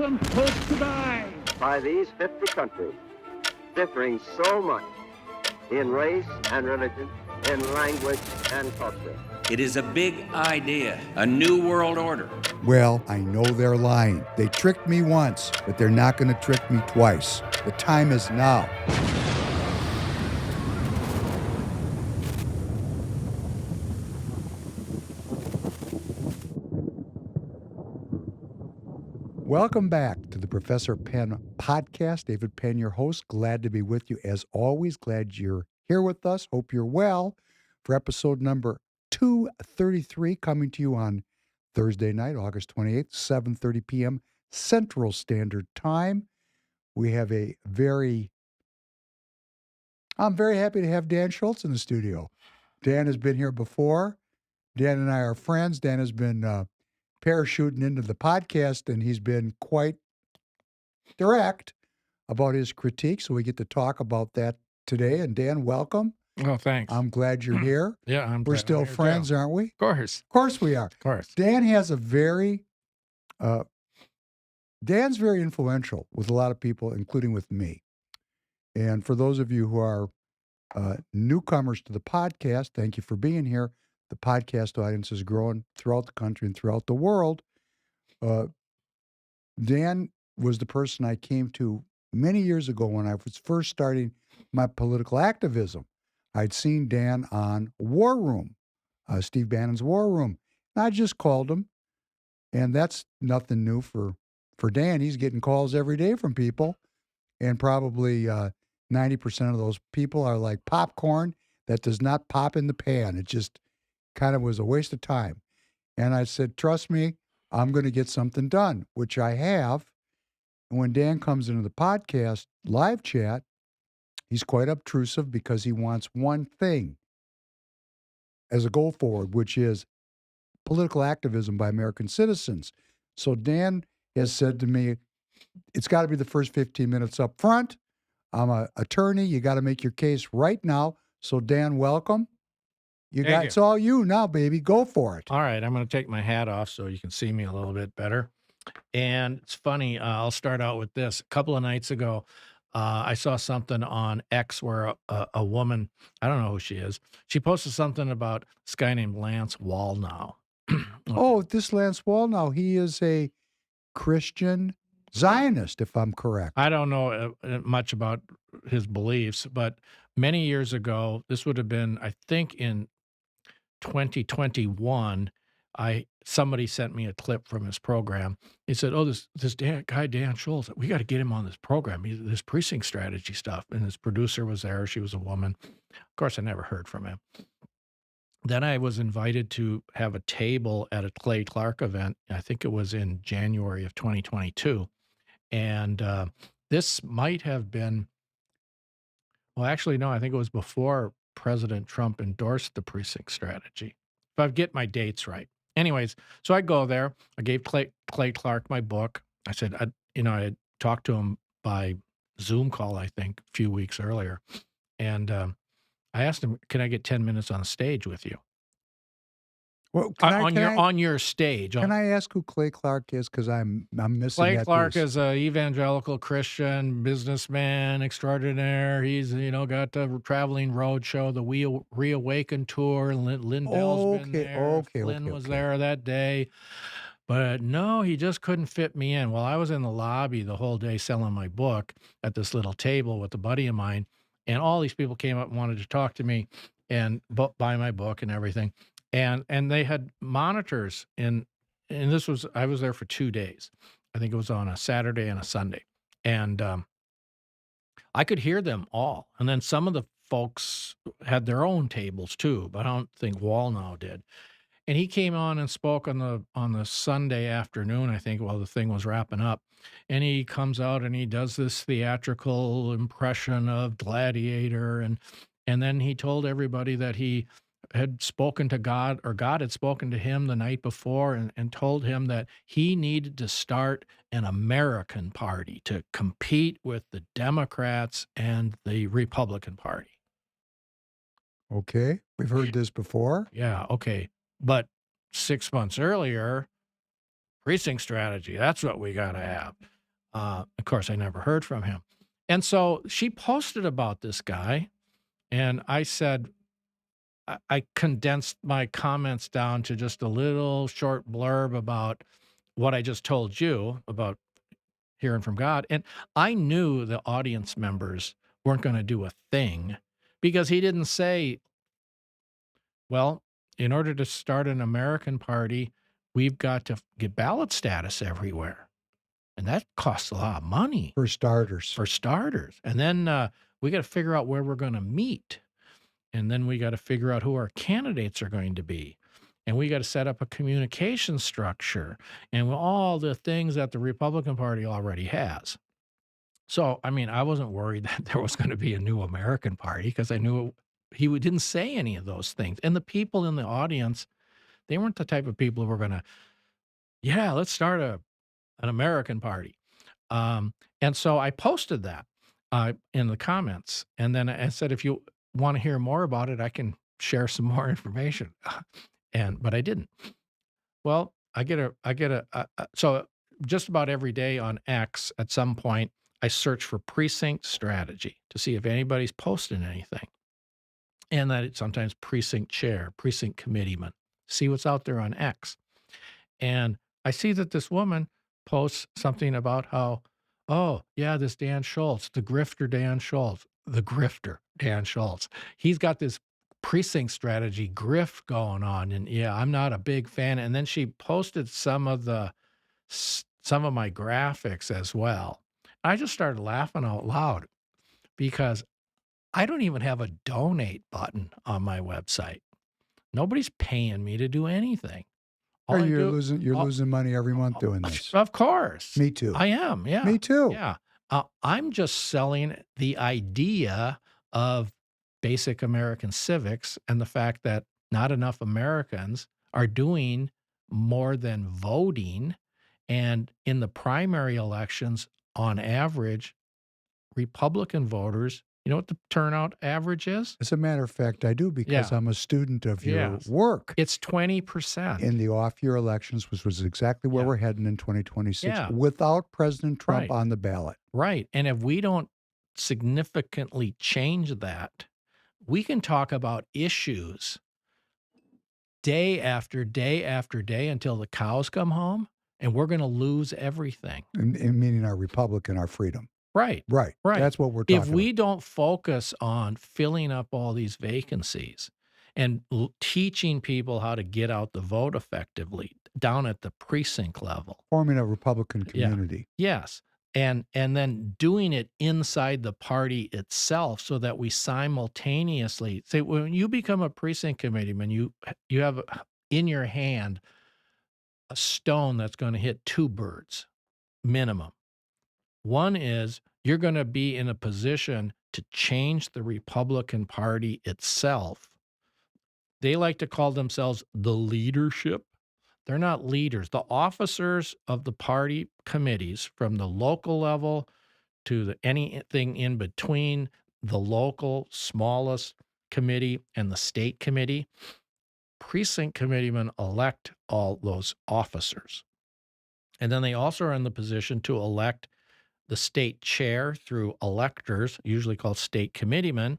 innocent folk to die. By these 50 countries, differing so much in race and religion, in language and culture. It is a big idea, a new world order. Well, I know they're lying. They tricked me once, but they're not going to trick me twice. The time is now. Welcome back to the Professor Penn podcast. David Penn, your host. Glad to be with you as always. Glad you're here with us. Hope you're well for episode number 233, coming to you on Thursday night, August 28th, 7:30 p.m. Central Standard Time. We have I'm very happy to have Dan Schultz in the studio. Dan has been here before. Dan and I are friends. Dan has been parachuting into the podcast, and he's been quite direct about his critique, so we get to talk about that today. And Dan, welcome. Oh, thanks. I'm glad you're here. Yeah, We're still friends, aren't we? Of course. Of course we are. Of course. Dan has Dan's very influential with a lot of people, including with me. And for those of you who are newcomers to the podcast, thank you for being here. The podcast audience is growing throughout the country and throughout the world. Dan was the person I came to many years ago when I was first starting my political activism. I'd seen Dan on War Room, Steve Bannon's War Room. And I just called him, and that's nothing new for Dan. He's getting calls every day from people, and probably 90% of those people are like popcorn that does not pop in the pan. It just kind of was a waste of time. And I said, trust me, I'm going to get something done, which I have. And when Dan comes into the podcast live chat, he's quite obtrusive because he wants one thing as a goal forward, which is political activism by American citizens. So Dan has said to me, it's got to be the first 15 minutes up front. I'm an attorney. You got to make your case right now. So Dan, welcome. It's all you now, baby. Go for it. All right, I'm going to take my hat off so you can see me a little bit better. And it's funny, I'll start out with this. A couple of nights ago, I saw something on X where a woman, I don't know who she is, she posted something about this guy named Lance Wallnau. Oh, this Lance Wallnau, he is a Christian Zionist, if I'm correct. I don't know much about his beliefs, but many years ago, this would have been, I think, in 2021, somebody sent me a clip from his program. He said, "Oh, this guy Dan Schultz, we got to get him on this program. This Precinct Strategy stuff." And his producer was there. She was a woman. Of course, I never heard from him. Then I was invited to have a table at a Clay Clark event. I think it was in January of 2022. And this might have been, well, actually, no, I think it was before President Trump endorsed the Precinct Strategy, if I get my dates right. Anyways, so I go there. I gave Clay Clark my book. I said, I had talked to him by Zoom call, I think, a few weeks earlier. And I asked him, can I get 10 minutes on stage with you? Well, on your stage. Can I ask who Clay Clark is? Because I'm missing Clay that Clark piece. is an evangelical Christian businessman extraordinaire. He's got the traveling road show, the Reawaken tour. Lindell's been there. Flynn was there that day. But no, he just couldn't fit me in. Well, I was in the lobby the whole day selling my book at this little table with a buddy of mine. And all these people came up and wanted to talk to me and buy my book and everything. And they had monitors and I was there for 2 days. I think it was on a Saturday and a Sunday. And I could hear them all. And then some of the folks had their own tables too, but I don't think Wallnau did. And he came on and spoke on the Sunday afternoon, I think, while the thing was wrapping up. And he comes out and he does this theatrical impression of Gladiator. And then he told everybody that he had spoken to God, or God had spoken to him the night before and told him that he needed to start an American party to compete with the Democrats and the Republican Party. Okay, we've heard this before. Yeah, okay. But 6 months earlier, Precinct Strategy. That's what we got to have. Of course, I never heard from him. And so she posted about this guy, and I said, I condensed my comments down to just a little short blurb about what I just told you about hearing from God. And I knew the audience members weren't going to do a thing because he didn't say, well, in order to start an American party, we've got to get ballot status everywhere. And that costs a lot of money. For starters. And then we got to figure out where we're going to meet. And then we got to figure out who our candidates are going to be. And we got to set up a communication structure and all the things that the Republican Party already has. So, I mean, I wasn't worried that there was going to be a new American Party because I knew he didn't say any of those things. And the people in the audience, they weren't the type of people who were going to, yeah, let's start an American Party. And so I posted that in the comments. And then I said, if you want to hear more about it, I can share some more information. But I didn't. Well, so just about every day on X at some point, I search for Precinct Strategy to see if anybody's posting anything. And that it's sometimes precinct chair, precinct committeeman, see what's out there on X. And I see that this woman posts something about how, oh, yeah, this Dan Schultz, the grifter Dan Schultz. He's got this precinct strategy grift going on. And yeah, I'm not a big fan. And then she posted some of my graphics as well. I just started laughing out loud because I don't even have a donate button on my website. Nobody's paying me to do anything. You're losing money every month doing this. Of course. Me too. I am. Yeah. Me too. Yeah. I'm just selling the idea of basic American civics and the fact that not enough Americans are doing more than voting. And in the primary elections, on average, Republican voters, you know what the turnout average is? As a matter of fact, I do because I'm a student of your work. It's 20%. In the off-year elections, which was exactly where we're heading in 2026, without President Trump on the ballot. Right. And if we don't significantly change that, we can talk about issues day after day after day until the cows come home, and we're going to lose everything. And meaning our republic and our freedom. Right. That's what we're talking about. If we don't focus on filling up all these vacancies and teaching people how to get out the vote effectively down at the precinct level. Forming a Republican community. Yes. And then doing it inside the party itself so that we simultaneously say, when you become a precinct committeeman, you have in your hand a stone that's going to hit two birds minimum. One is you're going to be in a position to change the Republican Party itself. They like to call themselves the leadership. They're not leaders. The officers of the party committees, from the local level to anything in between the local smallest committee and the state committee, precinct committeemen elect all those officers. And then they also are in the position to elect the state chair through electors, usually called state committeemen,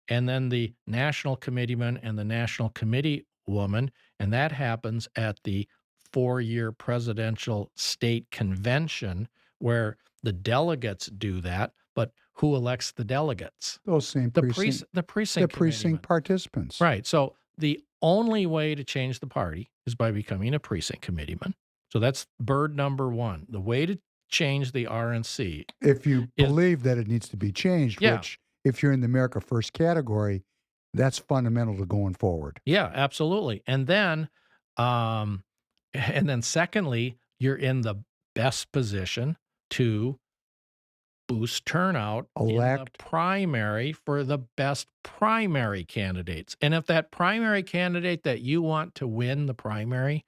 and then the national committeeman and the national committee woman, and that happens at the 4-year presidential state convention where the delegates do that, but who elects the delegates? Those same precinct participants. Right. So the only way to change the party is by becoming a precinct committeeman. So that's bird number one. The way to change the RNC. If you believe that it needs to be changed, which if you're in the America First category, that's fundamental to going forward. Yeah, absolutely. And then secondly, you're in the best position to boost turnout in the primary for the best primary candidates. And if that primary candidate that you want to win the primary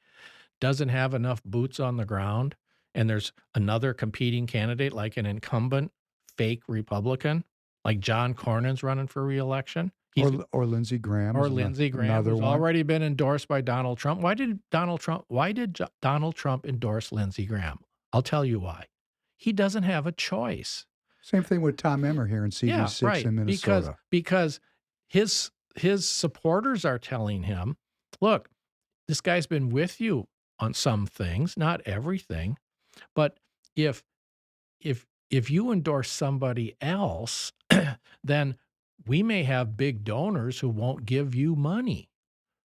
doesn't have enough boots on the ground, and there's another competing candidate like an incumbent fake Republican, like John Cornyn's running for re-election, Or Lindsey Graham. Or Lindsey Graham, who's already been endorsed by Donald Trump. Why did Donald Trump endorse Lindsey Graham? I'll tell you why. He doesn't have a choice. Same thing with Tom Emmer here in CD6 in Minnesota. Because his supporters are telling him, look, this guy's been with you on some things, not everything, but if you endorse somebody else, then we may have big donors who won't give you money.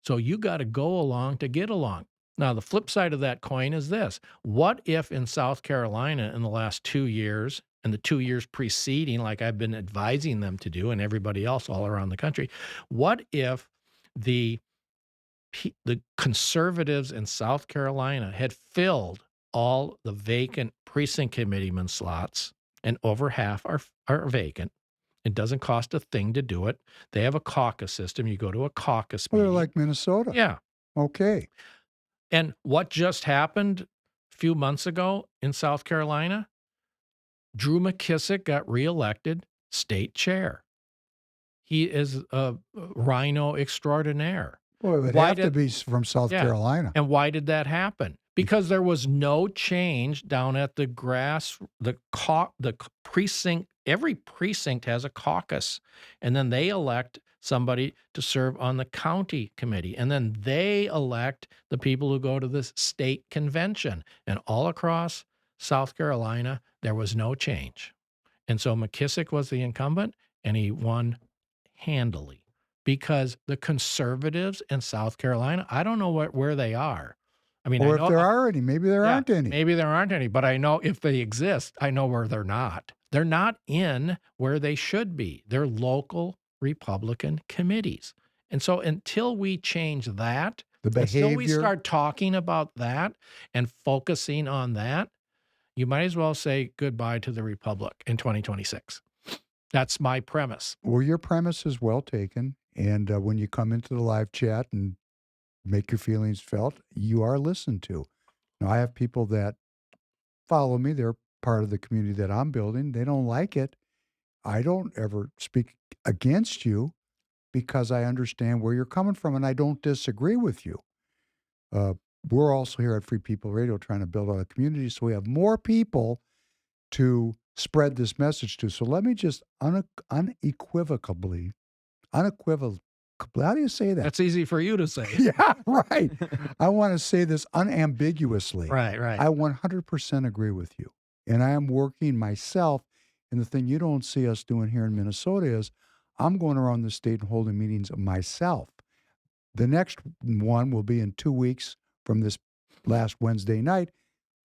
So you got to go along to get along. Now, the flip side of that coin is this. What if in South Carolina in the last 2 years and the 2 years preceding, like I've been advising them to do and everybody else all around the country, what if the conservatives in South Carolina had filled all the vacant precinct committeeman slots, and over half are vacant? It doesn't cost a thing to do it. They have a caucus system. You go to a caucus meeting. They're like Minnesota. Yeah. Okay. And what just happened a few months ago in South Carolina? Drew McKissick got reelected state chair. He is a rhino extraordinaire. Well, it would have to be from South Carolina. And why did that happen? Because there was no change down at the precinct. Every precinct has a caucus, and then they elect somebody to serve on the county committee, and then they elect the people who go to the state convention. And all across South Carolina, there was no change. And so McKissick was the incumbent, and he won handily because the conservatives in South Carolina, I don't know where they are. I mean, or if there are any, maybe there aren't any. Maybe there aren't any, but I know if they exist, I know where they're not. They're not in where they should be. They're local Republican committees. And so until we change that, until we start talking about that and focusing on that, you might as well say goodbye to the Republic in 2026. That's my premise. Well, your premise is well taken. And when you come into the live chat and make your feelings felt, you are listened to. Now, I have people that follow me. They're part of the community that I'm building. They don't like it. I don't ever speak against you because I understand where you're coming from and I don't disagree with you. We're also here at Free People Radio trying to build out a community so we have more people to spread this message to. So let me just unequivocally, how do you say that? That's easy for you to say. Yeah, right. I want to say this unambiguously. Right. I 100% agree with you. And I am working myself. And the thing you don't see us doing here in Minnesota is I'm going around the state and holding meetings myself. The next one will be in 2 weeks from this last Wednesday night.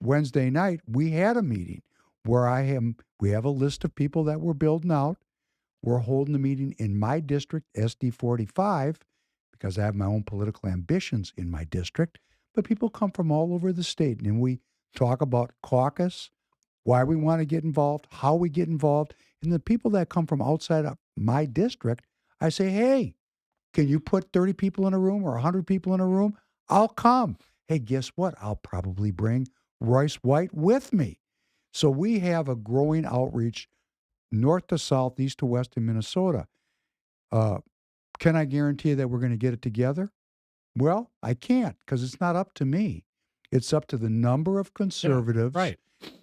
Wednesday night, we had a meeting where we have a list of people that we're building out. We're holding the meeting in my district, SD 45, because I have my own political ambitions in my district. But people come from all over the state, and we talk about caucus, why we want to get involved, how we get involved. And the people that come from outside of my district, I say, hey, can you put 30 people in a room or 100 people in a room? I'll come. Hey, guess what? I'll probably bring Royce White with me. So we have a growing outreach north to south, east to west in Minnesota. Can I guarantee that we're going to get it together? Well, I can't because it's not up to me. It's up to the number of conservatives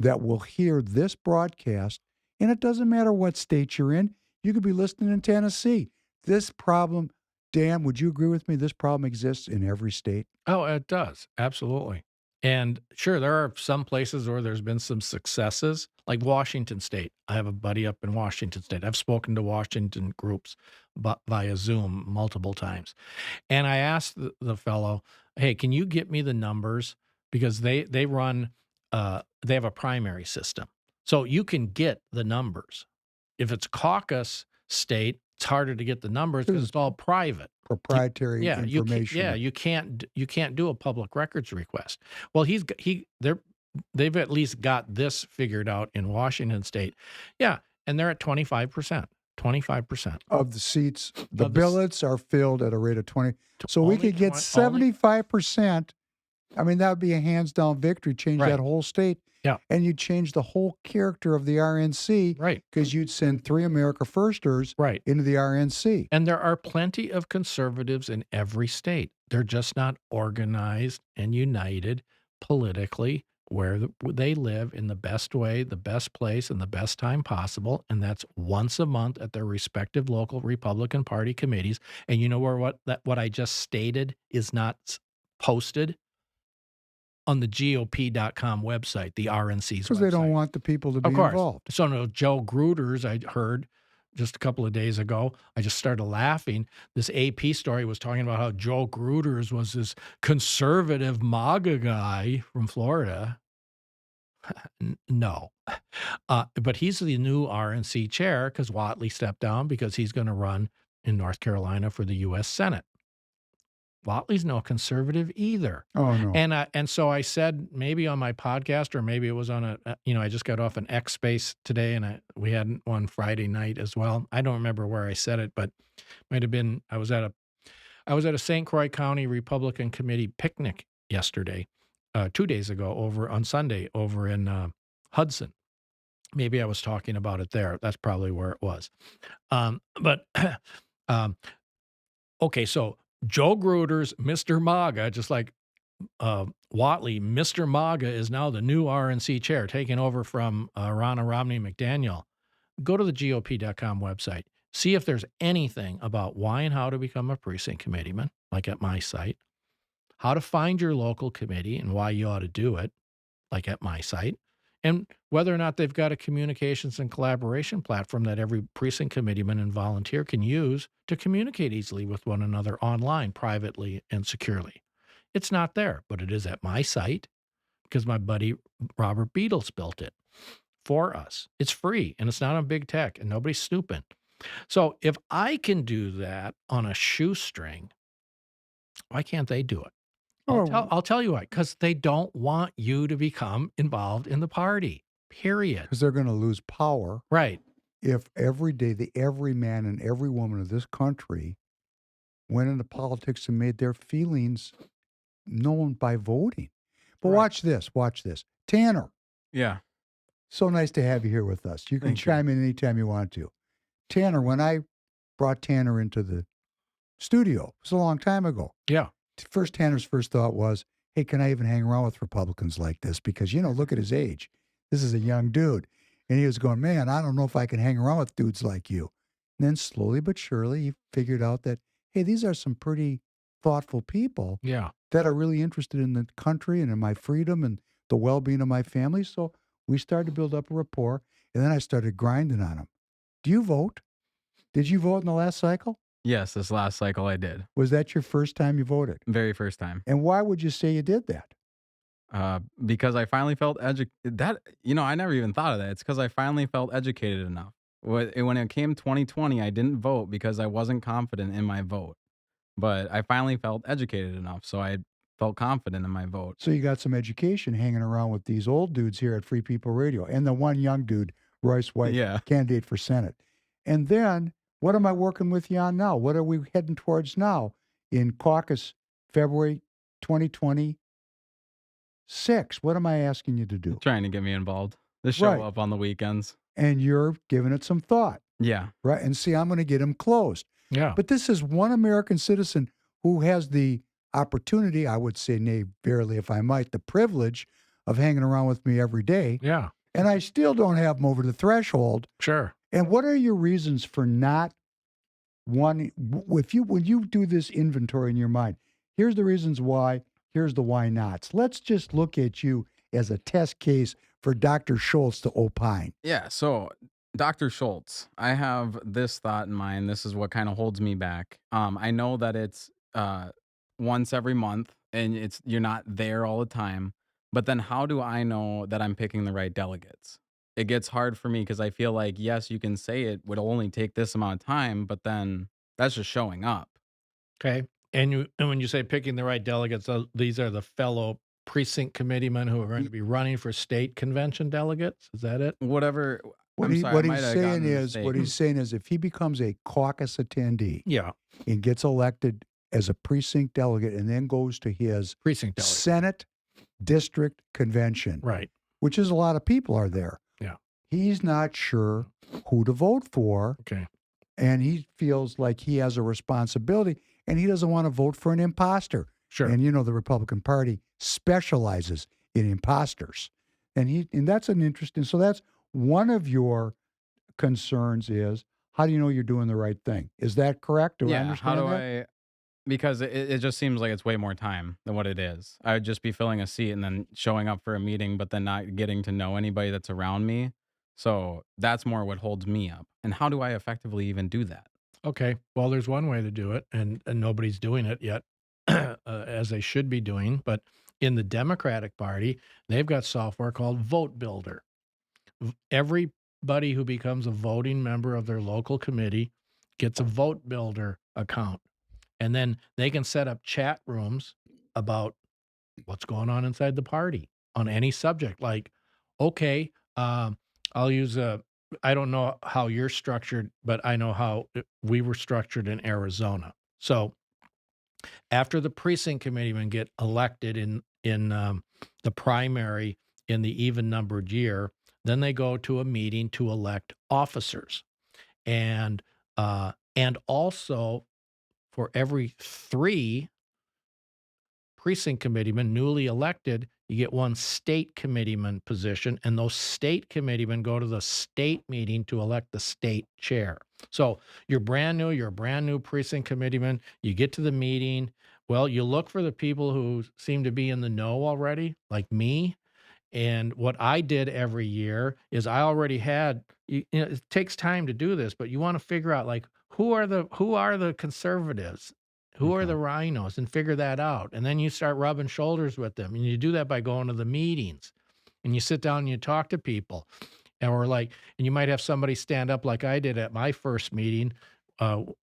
that will hear this broadcast. And it doesn't matter what state you're in. You could be listening in Tennessee. This problem, Dan, would you agree with me? This problem exists in every state. Oh, it does. Absolutely. And sure, there are some places where there's been some successes, like Washington State. I have a buddy up in Washington State. I've spoken to Washington groups via Zoom multiple times. And I asked the fellow, hey, can you get me the numbers? Because they run, they have a primary system. So you can get the numbers. If it's caucus state, it's harder to get the numbers because it's all private. Proprietary information. You can't do a public records request. Well, they've at least got this figured out in Washington State. Yeah, and they're at 25%. 25% of the seats. The billets are filled at a rate of 20. So we could get 75%. I mean, that would be a hands down victory. Change that whole state. Yeah. And you'd change the whole character of the RNC. Right. Because you'd send 3 America Firsters Right. into the RNC. And there are plenty of conservatives in every state. They're just not organized and united politically where they live in the best way, the best place, and the best time possible. And that's once a month at their respective local Republican Party committees. And you know where what I just stated is not posted? On the GOP.com website, the RNC's Because they don't want the people to be involved. So no, Joe Gruters, I heard just a couple of days ago, I just started laughing. This AP story was talking about how Joe Gruters was this conservative MAGA guy from Florida. No. But he's the new RNC chair because Whatley stepped down because he's going to run in North Carolina for the U.S. Senate. Whatley's no conservative either. Oh, no. And so I said, maybe on my podcast, or maybe it was on I just got off an X Space today, and we had one Friday night as well. I don't remember where I said it, but might have been, I was at a St. Croix County Republican Committee picnic yesterday, 2 days ago, on Sunday over in Hudson. Maybe I was talking about it there. That's probably where it was. Okay, so Joe Gruters, Mr. MAGA, just like Whatley, Mr. MAGA is now the new RNC chair, taking over from Ronna Romney McDaniel. Go to the GOP.com website. See if there's anything about why and how to become a precinct committeeman, like at my site, how to find your local committee and why you ought to do it, like at my site, and whether or not they've got a communications and collaboration platform that every precinct committeeman and volunteer can use to communicate easily with one another online, privately, and securely. It's not there, but it is at my site because my buddy Robert Beatles built it for us. It's free, and it's not on big tech, and nobody's snooping. So if I can do that on a shoestring, why can't they do it? I'll tell you why, because they don't want you to become involved in the party, period. Because they're going to lose power. Right. If every day, every man and every woman of this country went into politics and made their feelings known by voting. But watch this. Tanner. Yeah. So nice to have you here with us. You can chime in anytime you want to. Tanner, when I brought Tanner into the studio, it was a long time ago. Yeah. Tanner's first thought was, hey, can I even hang around with Republicans like this? Because, look at his age. This is a young dude. And he was going, man, I don't know if I can hang around with dudes like you. And then slowly but surely, he figured out that, hey, these are some pretty thoughtful people that are really interested in the country and in my freedom and the well-being of my family. So we started to build up a rapport, and then I started grinding on him. Do you vote? Did you vote in the last cycle? Yes, this last cycle I did. Was that your first time you voted? Very first time. And why would you say you did that? Because I finally felt educated. I never even thought of that. It's because I finally felt educated enough. When it came 2020, I didn't vote because I wasn't confident in my vote. But I finally felt educated enough, so I felt confident in my vote. So you got some education hanging around with these old dudes here at Free People Radio, and the one young dude, Royce White, candidate for Senate. And then, what am I working with you on now? What are we heading towards now in caucus February 2026? What am I asking you to do? Trying to get me involved. To show up on the weekends. And you're giving it some thought. Yeah. Right. And see, I'm going to get him closed. Yeah. But this is one American citizen who has the opportunity, I would say, nay, barely, if I might, the privilege of hanging around with me every day. Yeah. And I still don't have him over the threshold. Sure. And what are your reasons for not wanting, when you do this inventory in your mind, here's the reasons why, here's the why nots. Let's just look at you as a test case for Dr. Schultz to opine. Yeah, so Dr. Schultz, I have this thought in mind. This is what kind of holds me back. I know that it's once every month and you're not there all the time, but then how do I know that I'm picking the right delegates? It gets hard for me because I feel like, yes, you can say it would only take this amount of time, but then that's just showing up. Okay. And when you say picking the right delegates, these are the fellow precinct committeemen who are going to be running for state convention delegates. Is that it? Whatever. What he's saying is if he becomes a caucus attendee and gets elected as a precinct delegate and then goes to his precinct delegate Senate district convention, right, which is a lot of people are there. Yeah. He's not sure who to vote for. Okay. And he feels like he has a responsibility, and he doesn't want to vote for an imposter. Sure. And the Republican Party specializes in imposters. And that's an interesting, so that's one of your concerns is, how do you know you're doing the right thing? Is that correct? Do I Yeah, understand how do that? because it just seems like it's way more time than what it is. I would just be filling a seat and then showing up for a meeting, but then not getting to know anybody that's around me. So that's more what holds me up. And how do I effectively even do that? Okay. Well, there's one way to do it, and nobody's doing it yet, as they should be doing. But in the Democratic Party, they've got software called Vote Builder. Everybody who becomes a voting member of their local committee gets a Vote Builder account. And then they can set up chat rooms about what's going on inside the party on any subject. Like, okay, I'll use I don't know how you're structured, but I know how we were structured in Arizona. So after the precinct committeemen get elected in the primary in the even numbered year, then they go to a meeting to elect officers, and also for every 3 precinct committeemen newly elected, you get 1 state committeeman position, and those state committeemen go to the state meeting to elect the state chair. So you're a brand new precinct committeeman, you get to the meeting, well, you look for the people who seem to be in the know already, like me, and what I did every year is I already had, it takes time to do this, but you want to figure out, like, who are the conservatives? Who are Okay. the rhinos? And figure that out. And then you start rubbing shoulders with them. And you do that by going to the meetings. And you sit down and you talk to people. And you might have somebody stand up like I did at my first meeting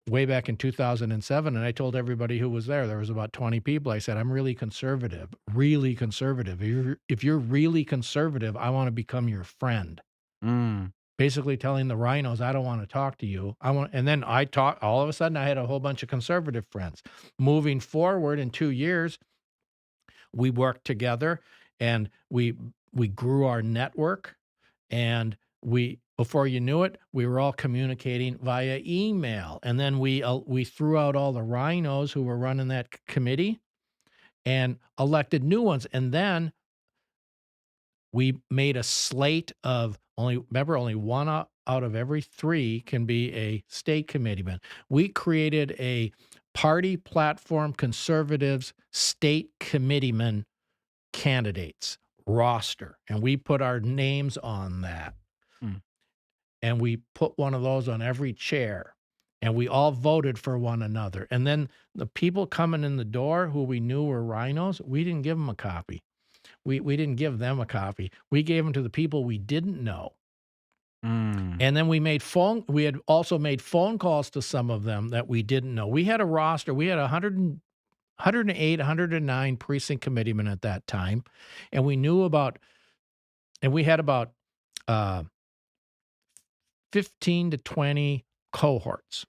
way back in 2007. And I told everybody who was there was about 20 people. I said, I'm really conservative, really conservative. If you're really conservative, I want to become your friend. Mm. Basically telling the rhinos, I don't want to talk to you. And then all of a sudden I had a whole bunch of conservative friends. Moving forward in 2 years, we worked together and we grew our network, and before you knew it, we were all communicating via email. And then we threw out all the rhinos who were running that committee and elected new ones. And then we made a slate of only 1 out of every 3 can be a state committeeman. We created a party platform conservatives state committeeman candidates roster, and we put our names on that. Mm. And we put one of those on every chair, and we all voted for one another. And then the people coming in the door who we knew were rhinos, we didn't give them a copy. We didn't give them a copy. We gave them to the people we didn't know. Mm. And then we had also made phone calls to some of them that we didn't know. We had a roster. We had 108, 109 precinct committeemen at that time. And we had about 15 to 20 cohorts.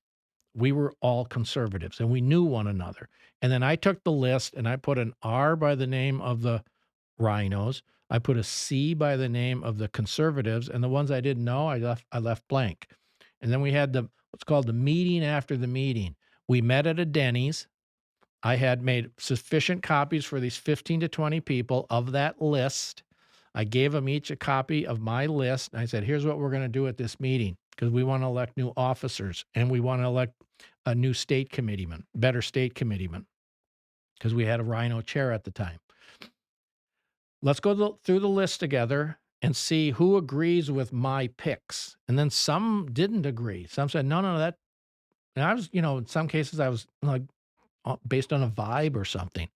We were all conservatives, and we knew one another. And then I took the list and I put an R by the name of the rhinos. I put a C by the name of the conservatives, and the ones I didn't know, I left blank. And then we had what's called the meeting after the meeting. We met at a Denny's. I had made sufficient copies for these 15 to 20 people of that list. I gave them each a copy of my list. And I said, here's what we're going to do at this meeting, because we want to elect new officers, and we want to elect a new state committeeman, better state committeeman, because we had a rhino chair at the time. Let's go through the list together and see who agrees with my picks. And then some didn't agree. Some said, no, that. And I was, in some cases I was like based on a vibe or something.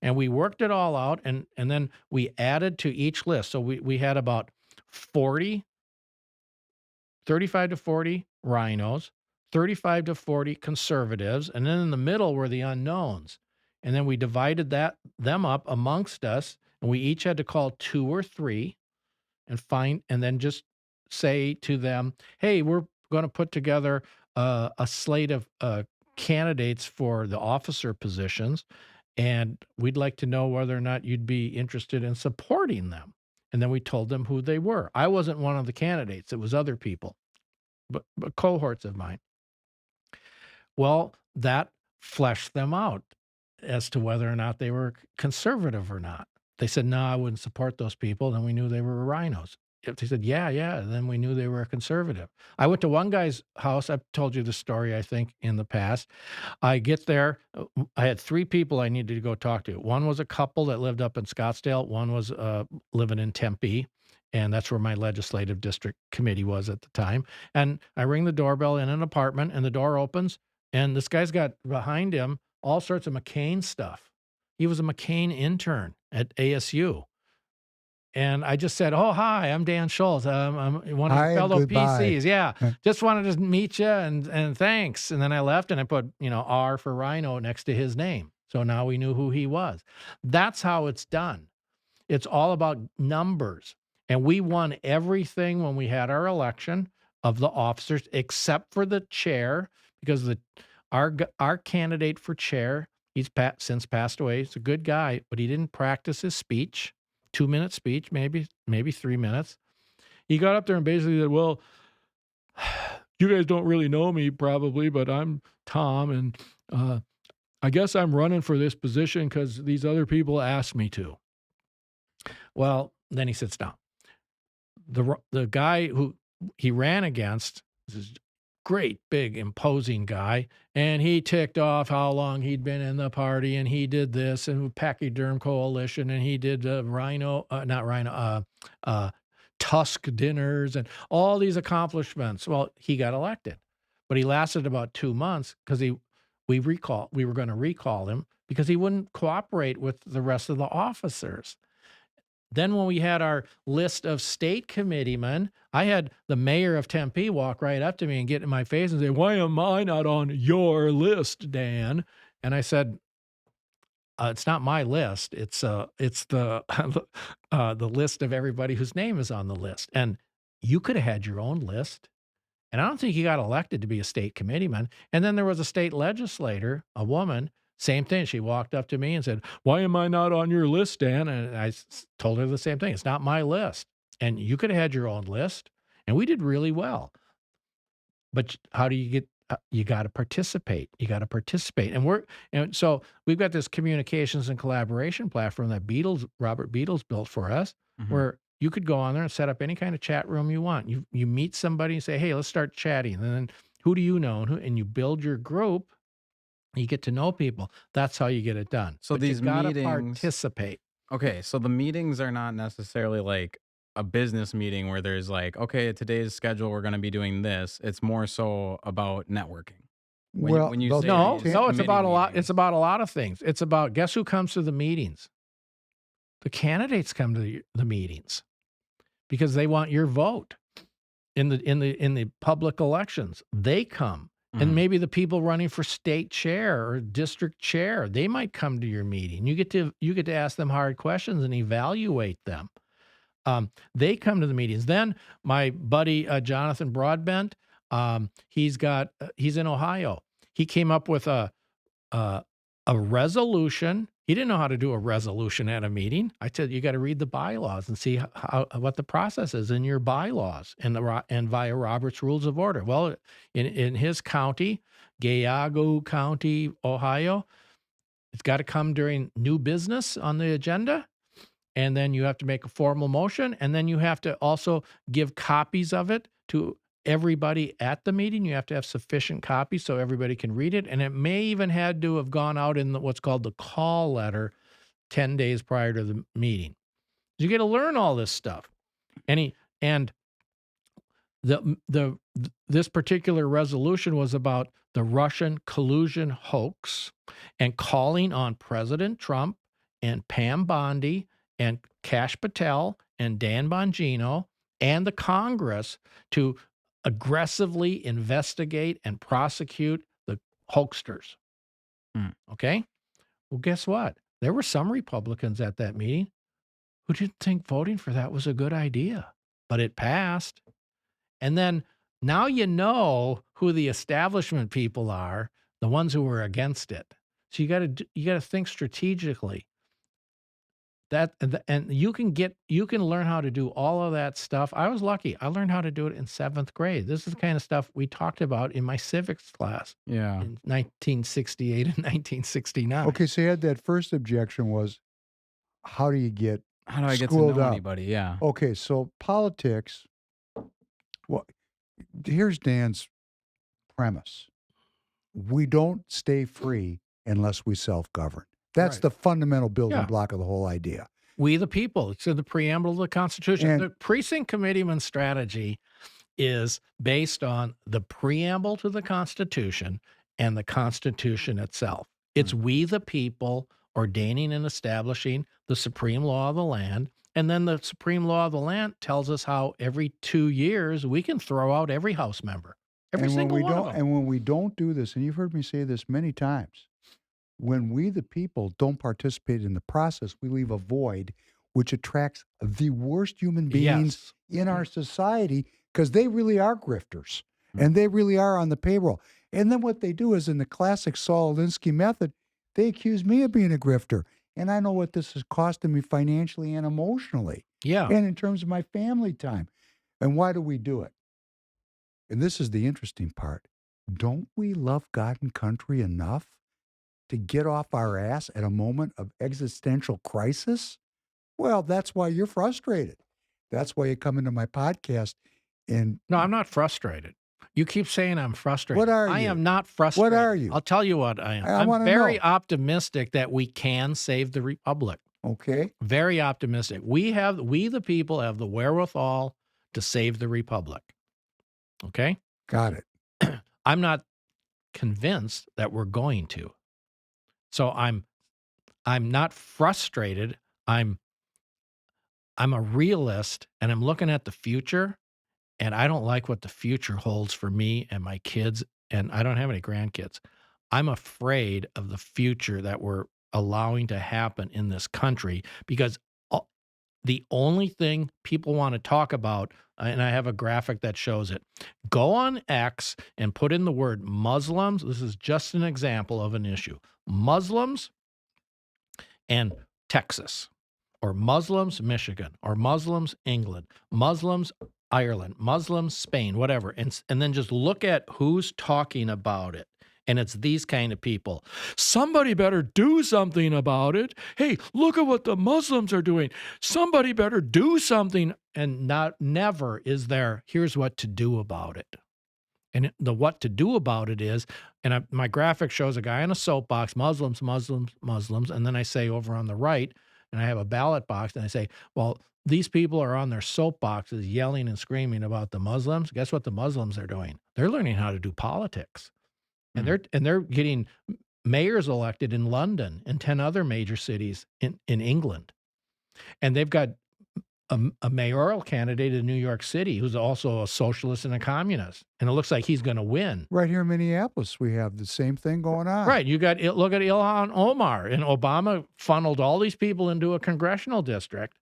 And we worked it all out, and then we added to each list. So we had about 35 to 40 rhinos, 35 to 40 conservatives, and then in the middle were the unknowns. And then we divided them up amongst us, and we each had to call 2 or 3 and then just say to them, hey, we're going to put together a slate of candidates for the officer positions, and we'd like to know whether or not you'd be interested in supporting them. And then we told them who they were. I wasn't one of the candidates. It was other people, but cohorts of mine. Well, that fleshed them out as to whether or not they were conservative or not. They said, no, I wouldn't support those people. Then we knew they were rhinos. If they said, yeah, then we knew they were a conservative. I went to one guy's house. I've told you the story, I think, in the past. I get there. I had 3 people I needed to go talk to. One was a couple that lived up in Scottsdale. One was living in Tempe. And that's where my legislative district committee was at the time. And I ring the doorbell in an apartment, and the door opens. And this guy's got behind him all sorts of McCain stuff. He was a McCain intern at ASU. And I just said, oh, hi, I'm Dan Schultz. I'm one of your fellow PCs. Yeah, just wanted to meet you and thanks. And then I left and I put, R for Rhino next to his name. So now we knew who he was. That's how it's done. It's all about numbers. And we won everything when we had our election of the officers, except for the chair, because our candidate for chair, he's since passed away. He's a good guy, but he didn't practice his speech. 2-minute speech, maybe 3 minutes. He got up there and basically said, well, you guys don't really know me probably, but I'm Tom, and I guess I'm running for this position because these other people asked me to. Well, then he sits down. The guy who he ran against is this great, big, imposing guy, and he ticked off how long he'd been in the party, and he did this, and Pachyderm Coalition, and he did Tusk dinners, and all these accomplishments. Well, he got elected, but he lasted about 2 months because we were going to recall him because he wouldn't cooperate with the rest of the officers. Then when we had our list of state committeemen, I had the mayor of Tempe walk right up to me and get in my face and say, why am I not on your list, Dan? And I said, it's not my list. It's the the list of everybody whose name is on the list. And you could have had your own list. And I don't think you got elected to be a state committeeman. And then there was a state legislator, a woman. Same thing. She walked up to me and said, why am I not on your list, Dan? And I told her the same thing. It's not my list. And you could have had your own list. And we did really well. But how do you get, you got to participate. You got to participate. And so we've got this communications and collaboration platform that Robert Beatles built for us, where you could go on there and set up any kind of chat room you want. You meet somebody and say, hey, let's start chatting. And then who do you know? And you build your group. You get to know people. That's how you get it done. So these you gotta meetings participate. Okay, so the meetings are not necessarily like a business meeting where there's like, okay, today's schedule, we're going to be doing this. It's more so about networking. When you say no, these it's about a lot. meetings. It's about a lot of things. It's about, guess who comes to the meetings? The candidates come to the meetings because they want your vote in the public elections. They come. And maybe the people running for state chair or district chair, they might come to your meeting. You get to ask them hard questions and evaluate them. They come to the meetings. Then my buddy Jonathan Broadbent, he's in Ohio. He came up with a resolution. He didn't know how to do a resolution at a meeting. I said, you got to read the bylaws and see what the process is in your bylaws and via Robert's Rules of Order. Well, in his county, Geauga County, Ohio, it's got to come during new business on the agenda. And then you have to make a formal motion. And then you have to also give copies of it to everybody at the meeting. You have to have sufficient copies so everybody can read it. And it may even had to have gone out in what's called the call letter 10 days prior to the meeting. You get to learn all this stuff. This particular resolution was about the Russian collusion hoax and calling on President Trump and Pam Bondi and Kash Patel and Dan Bongino and the Congress to aggressively investigate and prosecute the hoaxsters. Okay? Well, guess what? There were some Republicans at that meeting who didn't think voting for that was a good idea, but it passed. And then now you know who the establishment people are, the ones who were against it. So you got to think strategically. and you can learn how to do all of that stuff. I was lucky. I learned how to do it in 7th grade. This is the kind of stuff we talked about in my civics class Yeah. in 1968 and 1969. Okay, so you had that first objection was, how do I get to know up? anybody? Yeah. Okay, so politics. Well, here's Dan's premise. We don't stay free unless we self-govern. That's Right. the fundamental building Yeah. block of the whole idea. We the people. It's in the preamble of the Constitution. And- The precinct committeeman strategy is based on the preamble to the Constitution and the Constitution itself. It's we the people ordaining and establishing the supreme law of the land. And then the supreme law of the land tells us how every 2 years we can throw out every House member. Every and when single we one don't, of them. and when we don't do this, and you've heard me say this many times, when we the people don't participate in the process, we leave a void which attracts the worst human beings Yes. in our society, because they really are grifters and they really are on the payroll. And then what they do is, in the classic Saul Alinsky method, they accuse me of being a grifter. And I know what this is costing me financially and emotionally, Yeah. and in terms of my family time. And why do we do it? And this is the interesting part. Don't we love God and country enough to get off our ass at a moment of existential crisis? Well, that's why you're frustrated. That's why you come into my podcast and No, I'm not frustrated. You keep saying I'm frustrated. What are I you? am not frustrated. What are you? I'll tell you what I am. I I'm wanna very know. optimistic that we can save the republic. Okay. Very optimistic. We the people have the wherewithal to save the republic. Okay? Got it. I'm not convinced that we're going to. So I'm not frustrated. I'm a realist, and I'm looking at the future, and I don't like what the future holds for me and my kids, and I don't have any grandkids. I'm afraid of the future that we're allowing to happen in this country, because the only thing people want to talk about, and I have a graphic that shows it, go on X and put in the word Muslims. This is just an example of an issue. Muslims and Texas, or Muslims Michigan, or Muslims England, Muslims Ireland, Muslims Spain, whatever. And then just look at who's talking about it. And it's these kind of people. Somebody better do something about it. Hey, look at what the Muslims are doing. Somebody better do something. And never is there, here's what to do about it. And the what to do about it is, and my graphic shows a guy on a soapbox, Muslims, Muslims, Muslims. And then I say over on the right, and I have a ballot box, and I say, well, these people are on their soapboxes yelling and screaming about the Muslims. Guess what the Muslims are doing? They're learning how to do politics. And they're getting mayors elected in London and 10 other major cities in England. And they've got a mayoral candidate in New York City who's also a socialist and a communist. And it looks like he's going to win. Right here in Minneapolis, we have the same thing going on. Right. Look at Ilhan Omar. And Obama funneled all these people into a congressional district.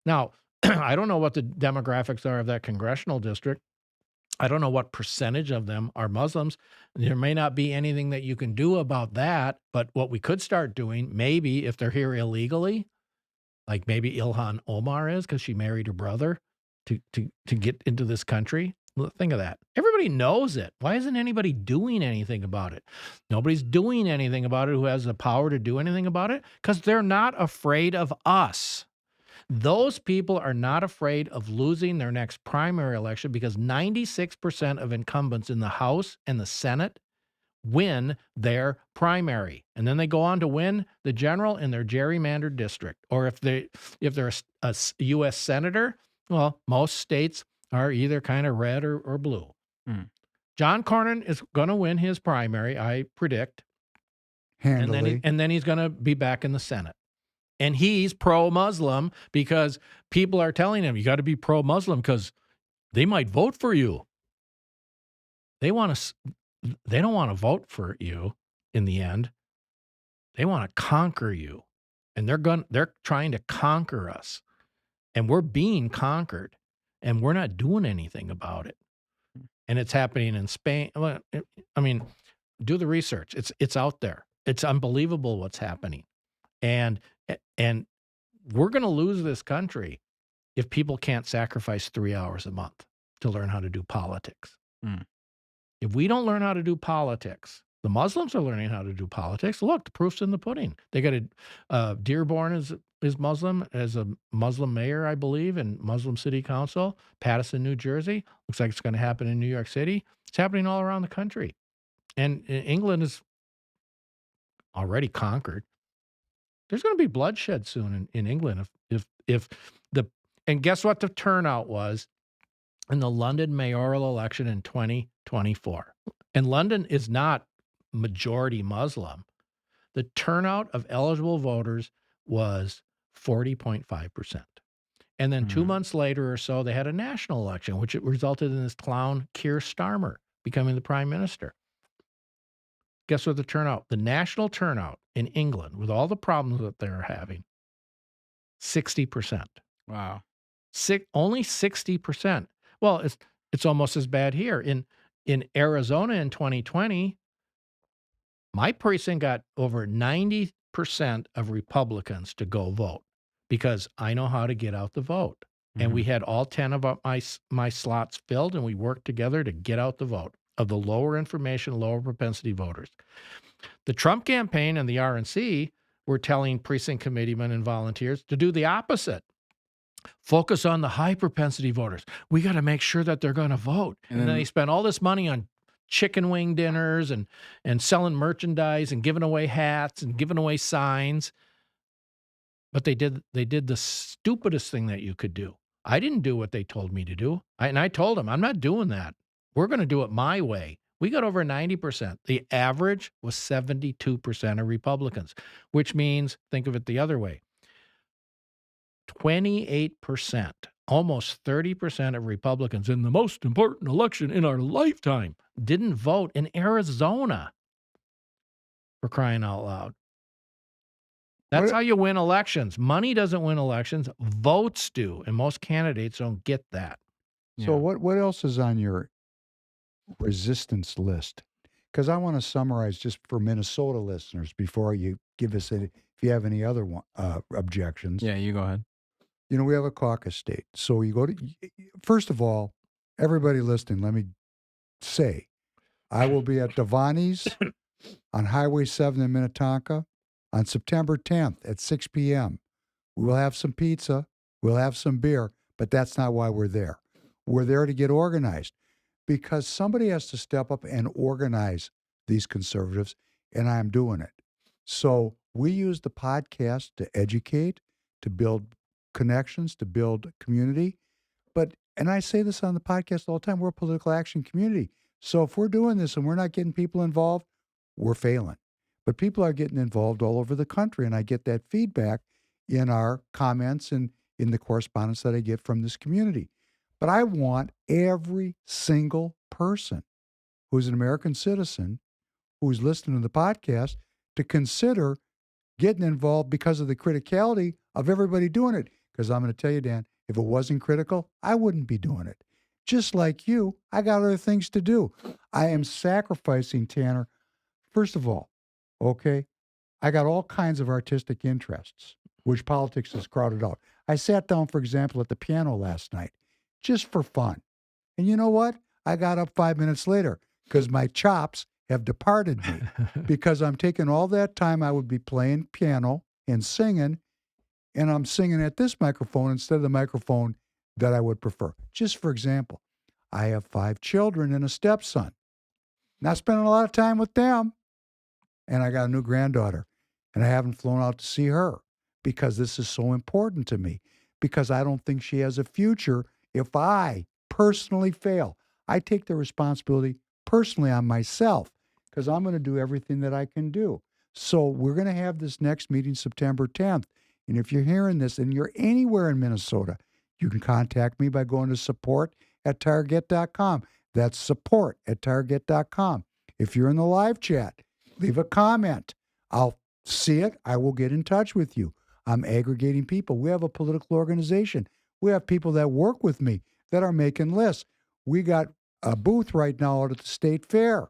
Now, I don't know what the demographics are of that congressional district. I don't know what percentage of them are Muslims. There may not be anything that you can do about that, but what we could start doing, maybe if they're here illegally, like maybe Ilhan Omar is, because she married her brother to get into this country. Think of that. Everybody knows it. Why isn't anybody doing anything about it? Nobody's doing anything about it who has the power to do anything about it, because they're not afraid of us. Those people are not afraid of losing their next primary election, because 96% of incumbents in the House and the Senate win their primary. And then they go on to win the general in their gerrymandered district. Or if they're a U.S. senator, well, most states are either kind of red or blue. Mm. John Cornyn is going to win his primary, I predict. Handily. And then he's going to be back in the Senate. And he's pro-Muslim, because people are telling him, you got to be pro-Muslim because they might vote for you. They don't want to vote for you in the end. They want to conquer you. And they're trying to conquer us. And we're being conquered. And we're not doing anything about it. And it's happening in Spain. I mean, do the research. It's out there. It's unbelievable what's happening. And we're going to lose this country if people can't sacrifice 3 hours a month to learn how to do politics. Mm. If we don't learn how to do politics, the Muslims are learning how to do politics. Look, the proof's in the pudding. They got Dearborn is Muslim, as a Muslim mayor, I believe, and Muslim city council. Paterson, New Jersey. Looks like it's going to happen in New York City. It's happening all around the country. And England is already conquered. There's going to be bloodshed soon in England if and guess what the turnout was in the London mayoral election in 2024. And London is not majority Muslim. The turnout of eligible voters was 40.5%. And then 2 months later or so, they had a national election, which resulted in this clown Keir Starmer becoming the prime minister. Guess what the national turnout in England, with all the problems that they're having, 60%. Wow. Only 60%. Well, it's almost as bad here. In Arizona in 2020, my precinct got over 90% of Republicans to go vote because I know how to get out the vote. And we had all 10 of my slots filled, and we worked together to get out the vote of the lower information, lower propensity voters. The Trump campaign and the RNC were telling precinct committeemen and volunteers to do the opposite. Focus on the high propensity voters. We got to make sure that they're going to vote. And then they spent all this money on chicken wing dinners and selling merchandise and giving away hats and giving away signs. But they did the stupidest thing that you could do. I didn't do what they told me to do. I told them, I'm not doing that. We're going to do it my way. We got over 90%. The average was 72% of Republicans, which means, think of it the other way. 28%, almost 30% of Republicans in the most important election in our lifetime didn't vote in Arizona, for crying out loud. That's how you win elections. Money doesn't win elections. Votes do. And most candidates don't get that. So what else is on your resistance list? Because I want to summarize just for Minnesota listeners before you give us if you have any other objections. Yeah, you go ahead. You know, we have a caucus state. So you go to, first of all, everybody listening, let me say, I will be at Devani's on Highway 7 in Minnetonka on September 10th at 6 p.m. We will have some pizza, we'll have some beer, but that's not why we're there. We're there to get organized because somebody has to step up and organize these conservatives, and I'm doing it. So we use the podcast to educate, to build connections, to build community. And I say this on the podcast all the time, we're a political action community. So if we're doing this and we're not getting people involved, we're failing. But people are getting involved all over the country, and I get that feedback in our comments and in the correspondence that I get from this community. But I want every single person who's an American citizen who's listening to the podcast to consider getting involved because of the criticality of everybody doing it. Because I'm going to tell you, Dan, if it wasn't critical, I wouldn't be doing it. Just like you, I got other things to do. I am sacrificing, Tanner. First of all, okay, I got all kinds of artistic interests, which politics has crowded out. I sat down, for example, at the piano last night, just for fun. And you know what? I got up 5 minutes later because my chops have departed me because I'm taking all that time I would be playing piano and singing, and I'm singing at this microphone instead of the microphone that I would prefer. Just for example, I have 5 children and a stepson. Not spending a lot of time with them. And I got a new granddaughter, and I haven't flown out to see her because this is so important to me, because I don't think she has a future if I personally fail. I take the responsibility personally on myself because I'm going to do everything that I can do. So we're going to have this next meeting September 10th. And if you're hearing this and you're anywhere in Minnesota, you can contact me by going to support@TireGet.com. That's support@TireGet.com. If you're in the live chat, leave a comment. I'll see it. I will get in touch with you. I'm aggregating people. We have a political organization. We have people that work with me that are making lists. We got a booth right now out at the State Fair.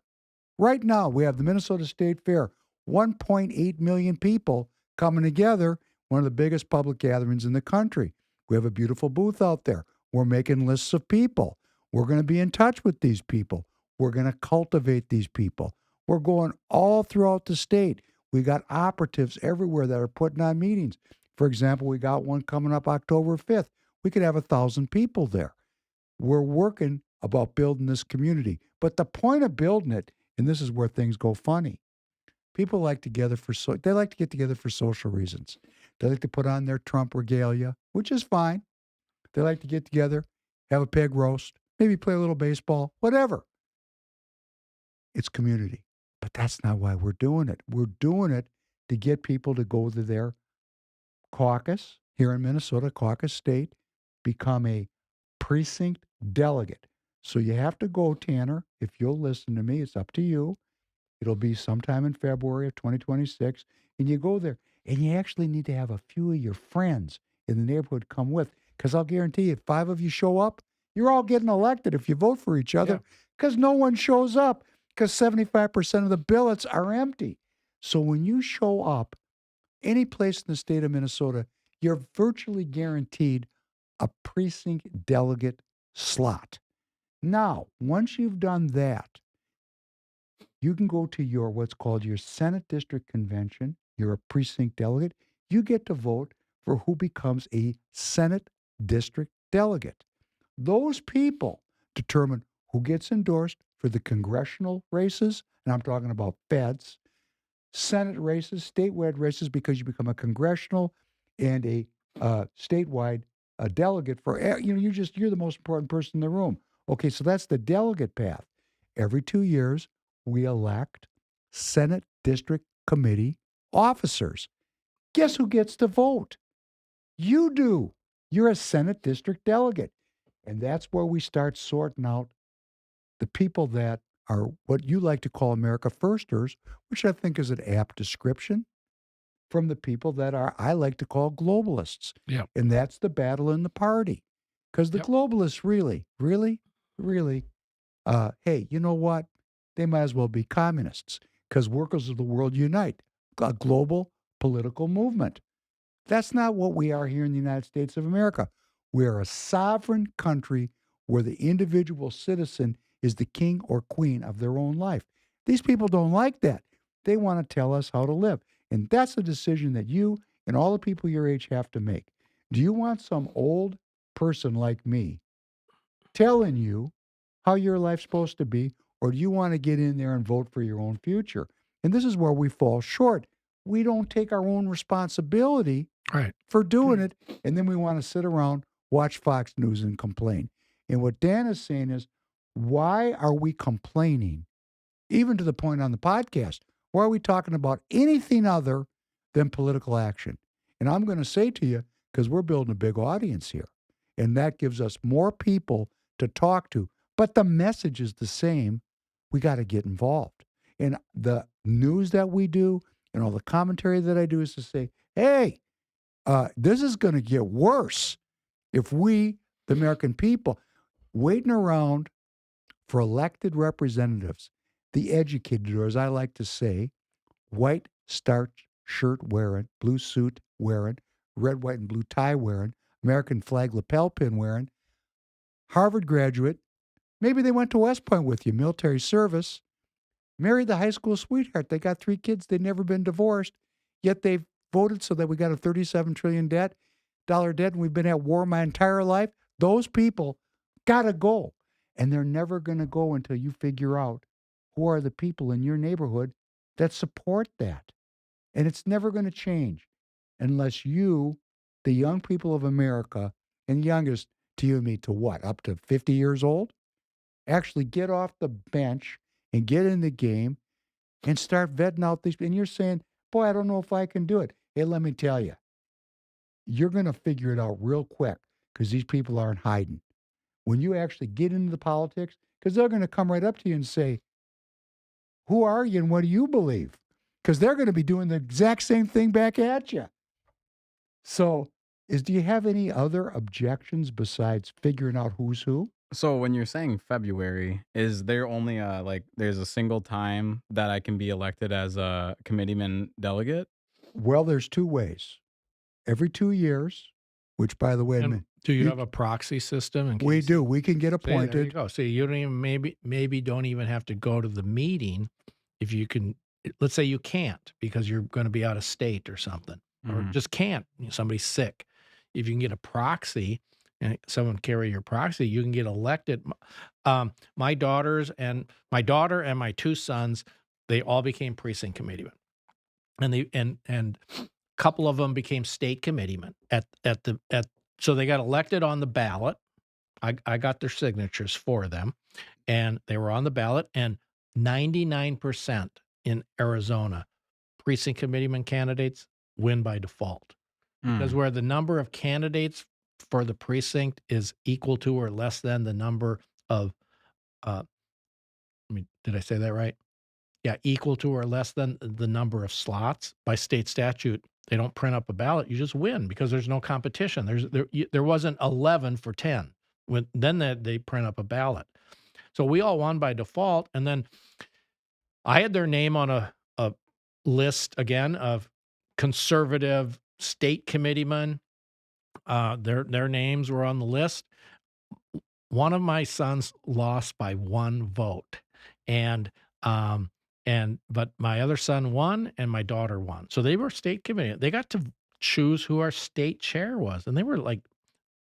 Right now, we have the Minnesota State Fair. 1.8 million people coming together. one of the biggest public gatherings in the country. We have a beautiful booth out there. We're making lists of people. We're going to be in touch with these people. We're going to cultivate these people. We're going all throughout the state. We got operatives everywhere that are putting on meetings. For example, we got one coming up October 5th. We could have 1,000 people there. We're working about building this community. But the point of building it, and this is where things go funny, people like they like to get together for social reasons. They like to put on their Trump regalia, which is fine. They like to get together, have a pig roast, maybe play a little baseball, whatever. It's community. But that's not why we're doing it. We're doing it to get people to go to their caucus here in Minnesota, caucus state, become a precinct delegate. So you have to go, Tanner, if you'll listen to me, it's up to you. It'll be sometime in February of 2026. And you go there, and you actually need to have a few of your friends in the neighborhood come with. Because I'll guarantee you, if 5 of you show up, you're all getting elected if you vote for each other. Because no one shows up, because 75% of the billets are empty. So when you show up any place in the state of Minnesota, you're virtually guaranteed a precinct delegate slot. Now, once you've done that, you can go to your what's called your Senate District Convention. You're a precinct delegate. You get to vote for who becomes a Senate District Delegate. Those people determine who gets endorsed for the congressional races, and I'm talking about feds, Senate races, statewide races, because you become a congressional and a statewide delegate for, you're the most important person in the room. Okay, so that's the delegate path. Every 2 years, we elect Senate District Committee officers. Guess who gets to vote? You do. You're a Senate District Delegate. And that's where we start sorting out the people that are what you like to call America Firsters, which I think is an apt description, from the people that I like to call globalists. Yeah. And that's the battle in the party. Because the globalists really, hey, you know what? They might as well be communists, because workers of the world unite, a global political movement. That's not what we are here in the United States of America. We are a sovereign country where the individual citizen is the king or queen of their own life. These people don't like that. They want to tell us how to live. And that's a decision that you and all the people your age have to make. Do you want some old person like me telling you how your life's supposed to be, or do you want to get in there and vote for your own future? And this is where we fall short. We don't take our own responsibility for doing it, and then we want to sit around, watch Fox News, and complain. And what Dan is saying is, why are we complaining, even to the point on the podcast? Why are we talking about anything other than political action? And I'm going to say to you, because we're building a big audience here, and that gives us more people to talk to, but the message is the same. We got to get involved. And the news that we do and all the commentary that I do is to say, hey, this is going to get worse if we, the American people, waiting around for elected representatives, the educated, or as I like to say, white starch shirt wearing, blue suit wearing, red, white, and blue tie wearing, American flag lapel pin wearing, Harvard graduate, maybe they went to West Point with you, military service, married the high school sweetheart. They got 3 kids. They've never been divorced, yet they've voted so that we got a $37 trillion debt, and we've been at war my entire life. Those people got to go. And they're never going to go until you figure out who are the people in your neighborhood that support that. And it's never going to change unless you, the young people of America, and youngest to you and me to what, up to 50 years old, actually get off the bench and get in the game and start vetting out these. And you're saying, boy, I don't know if I can do it. Hey, let me tell you, you're going to figure it out real quick, because these people aren't hiding. When you actually get into the politics, because they're going to come right up to you and say, who are you and what do you believe? Because they're going to be doing the exact same thing back at you. So do you have any other objections besides figuring out who's who? So when you're saying February, is there only there's a single time that I can be elected as a committeeman delegate? Well, there's 2 ways. every 2 years, which, by the way, And do you have a proxy system in case? we do. We can get See, there you appointed. go. See, you don't even maybe don't even have to go to the meeting if you can. Let's say you can't because you're going to be out of state or something, or just can't. Somebody's sick. If you can get a proxy and someone carry your proxy, you can get elected. My daughter and my two sons, they all became precinct committeemen, and and a couple of them became state committeemen so they got elected on the ballot. I got their signatures for them, and they were on the ballot, and 99% in Arizona, precinct committeeman candidates win by default. Because where the number of candidates for the precinct is equal to or less than the number of, did I say that right? Yeah, equal to or less than the number of slots by state statute. They don't print up a ballot. You just win because there's no competition. There wasn't 11 for 10. Then they print up a ballot. So we all won by default. And then I had their name on a list again of conservative state committeemen. Their names were on the list. One of my sons lost by 1 vote, but my other son won and my daughter won. So they were state committee. They got to choose who our state chair was, and they were like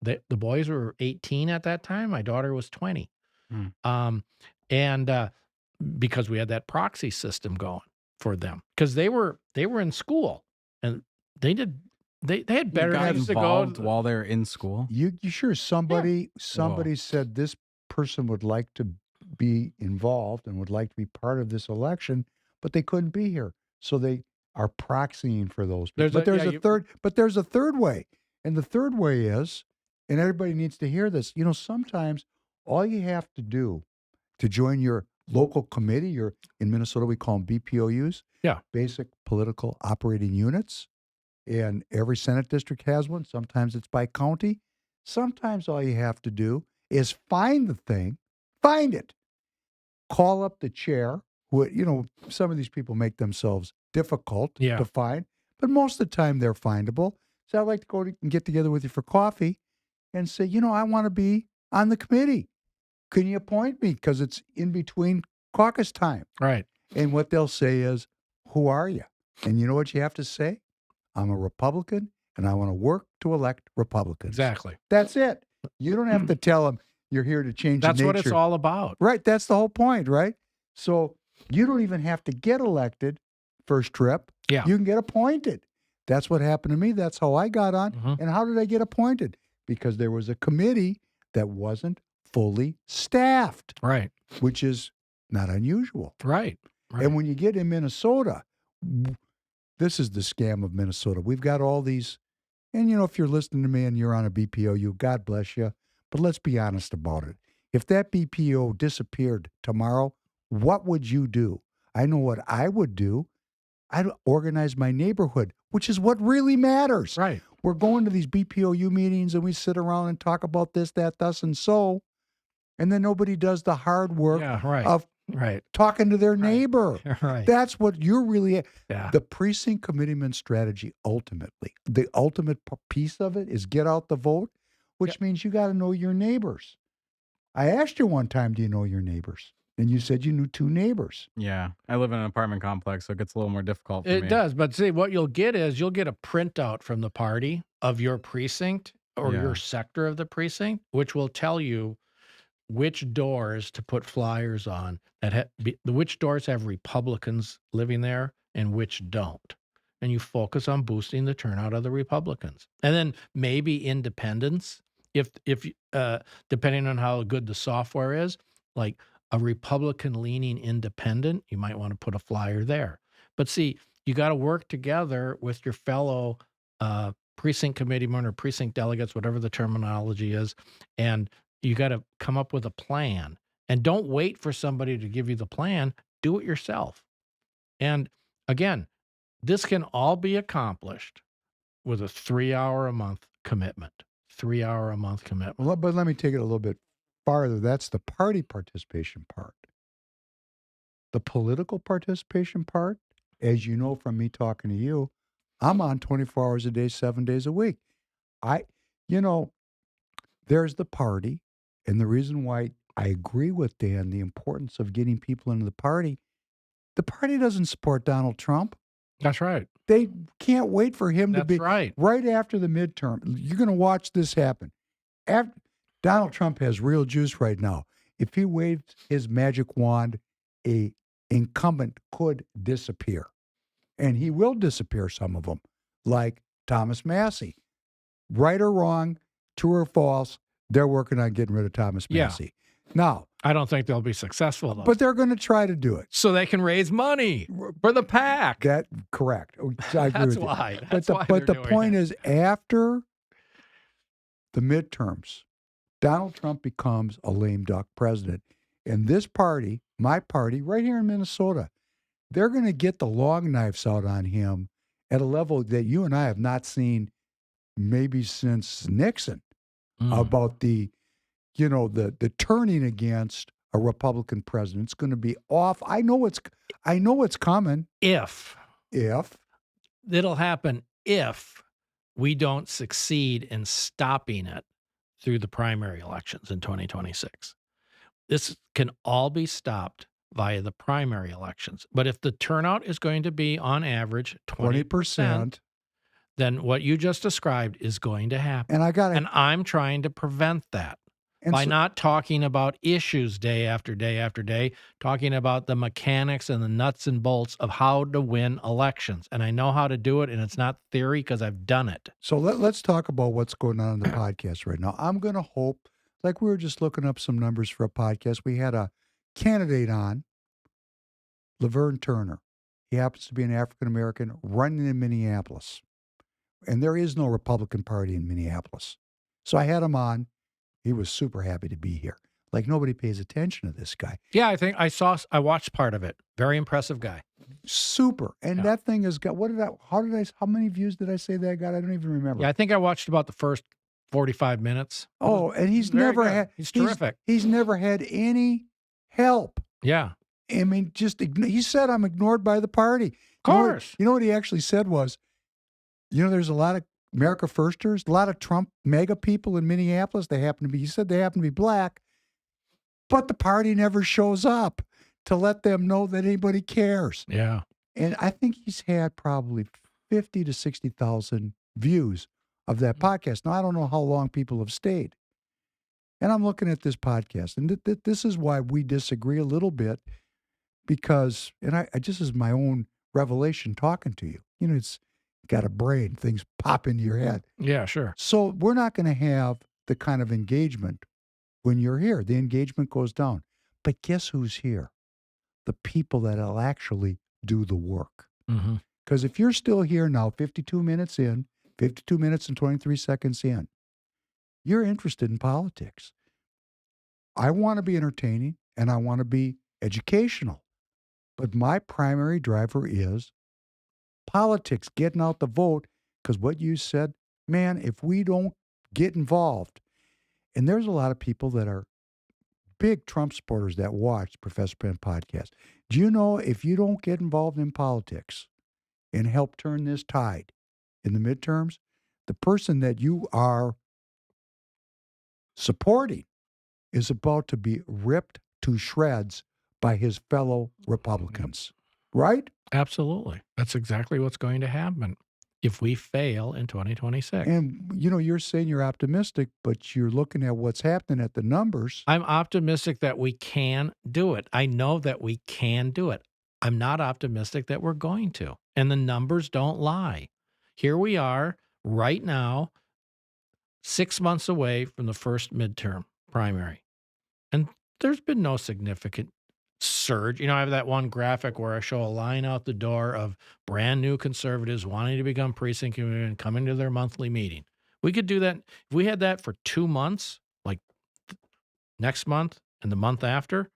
the boys were 18 at that time. My daughter was 20, and because we had that proxy system going for them, because they were in school and they had better things to go while they're in school. You sure somebody said this person would like to be involved and would like to be part of this election, but they couldn't be here, so they are proxying for those people. There's a third way, and the third way is, and everybody needs to hear this. Sometimes all you have to do to join your local committee, in Minnesota we call them BPOUs, basic political operating units. And every Senate district has one. Sometimes it's by county. Sometimes all you have to do is find the thing, find it, call up the chair. Some of these people make themselves difficult to find, but most of the time they're findable. So I'd like to go and get together with you for coffee and say, I want to be on the committee. Can you appoint me? Because it's in between caucus time. Right. And what they'll say is, who are you? And you know what you have to say? I'm a Republican, and I want to work to elect Republicans. Exactly. That's it. You don't have to tell them you're here to change the nature. That's what it's all about. Right. That's the whole point, right? So you don't even have to get elected first trip. Yeah. You can get appointed. That's what happened to me. That's how I got on. And how did I get appointed? Because there was a committee that wasn't fully staffed. Right. Which is not unusual. Right. And when you get in Minnesota, this is the scam of Minnesota. We've got all these, and if you're listening to me and you're on a BPOU, God bless you. But let's be honest about it. If that BPO disappeared tomorrow, what would you do? I know what I would do. I'd organize my neighborhood, which is what really matters. Right. We're going to these BPOU meetings and we sit around and talk about this, that, thus, and so. And then nobody does the hard work of talking to their neighbor. Right. That's what you're really. Yeah. The precinct committeeman strategy, ultimately, the ultimate piece of it is get out the vote, which means you got to know your neighbors. I asked you one time, do you know your neighbors? And you said you knew 2 neighbors. Yeah. I live in an apartment complex, so it gets a little more difficult for me. It does. But see, what you'll get is you'll get a printout from the party of your precinct or your sector of the precinct, which will tell you which doors to put flyers on, which doors have Republicans living there and which don't. And you focus on boosting the turnout of the Republicans. And then maybe independents, if depending on how good the software is, like a Republican-leaning independent, you might want to put a flyer there. But see, you got to work together with your fellow precinct committeemen or precinct delegates, whatever the terminology is, and you got to come up with a plan. And don't wait for somebody to give you the plan. Do it yourself. And again, this can all be accomplished with a 3-hour-a-month commitment. 3-hour-a-month commitment. Well, but let me take it a little bit farther. That's the party participation part. The political participation part, as you know from me talking to you, I'm on 24 hours a day, 7 days a week. I, you know, there's the party. And the reason why I agree with Dan, the importance of getting people into the party doesn't support Donald Trump. That's right. They can't wait for him to be right after the midterm. You're going to watch this happen. Donald Trump has real juice right now. If he waved his magic wand, a incumbent could disappear. And he will disappear, some of them, like Thomas Massey. Right or wrong, true or false, they're working on getting rid of Thomas Massey. Now, I don't think they'll be successful, though. But they're going to try to do it. So they can raise money for the PAC. Correct. I agree That's with why. you. That's why But the point it. is, after the midterms, Donald Trump becomes a lame duck president. And this party, my party, right here in Minnesota, they're going to get the long knives out on him at a level that you and I have not seen maybe since Nixon, about the turning against a Republican president. It's going to be off. I know it's coming. If it'll happen if we don't succeed in stopping it through the primary elections in 2026. This can all be stopped via the primary elections. But if the turnout is going to be on average 20%, then what you just described is going to happen. And I'm trying to prevent that by not talking about issues day after day after day, talking about the mechanics and the nuts and bolts of how to win elections. And I know how to do it, and it's not theory because I've done it. So let's talk about what's going on in the podcast right now. I'm going to hope, like we were just looking up some numbers for a podcast. We had a candidate on, Laverne Turner. He happens to be an African-American running in Minneapolis. And there is no Republican Party in Minneapolis. So I had him on. He was super happy to be here. Like, nobody pays attention to this guy. Yeah, I watched part of it. Very impressive guy. Super. And that thing has got, how many views did I say that got? I don't even remember. Yeah, I think I watched about the first 45 minutes. Oh, and he's terrific. He's never had any help. Yeah. I mean, he said, I'm ignored by the party. Of course. You know what he actually said was, there's a lot of America Firsters, a lot of Trump mega people in Minneapolis. He said they happen to be black, but the party never shows up to let them know that anybody cares. Yeah. And I think he's had probably 50 to 60,000 views of that podcast. Now, I don't know how long people have stayed. And I'm looking at this podcast, and this is why we disagree a little bit, because, and I just is my own revelation talking to you. It's got a brain, things pop into your head. Yeah, sure. So we're not going to have the kind of engagement when you're here. The engagement goes down. But guess who's here? The people that'll actually do the work. Because if you're still here now, 52 minutes and 23 seconds in, you're interested in politics. I want to be entertaining and I want to be educational. But my primary driver is politics, getting out the vote, because what you said, man, if we don't get involved, and there's a lot of people that are big Trump supporters that watch Professor Penn podcast. Do you know, if you don't get involved in politics and help turn this tide in the midterms, the person that you are supporting is about to be ripped to shreds by his fellow Republicans, right? Absolutely. That's exactly what's going to happen if we fail in 2026. And, you're saying you're optimistic, but you're looking at what's happening at the numbers. I'm optimistic that we can do it. I know that we can do it. I'm not optimistic that we're going to. And the numbers don't lie. Here we are right now, 6 months away from the first midterm primary. And there's been no significant surge. I have that one graphic where I show a line out the door of brand new conservatives wanting to become precinct committee and coming to their monthly meeting. We could do that. If we had that for 2 months, like next month and the month after,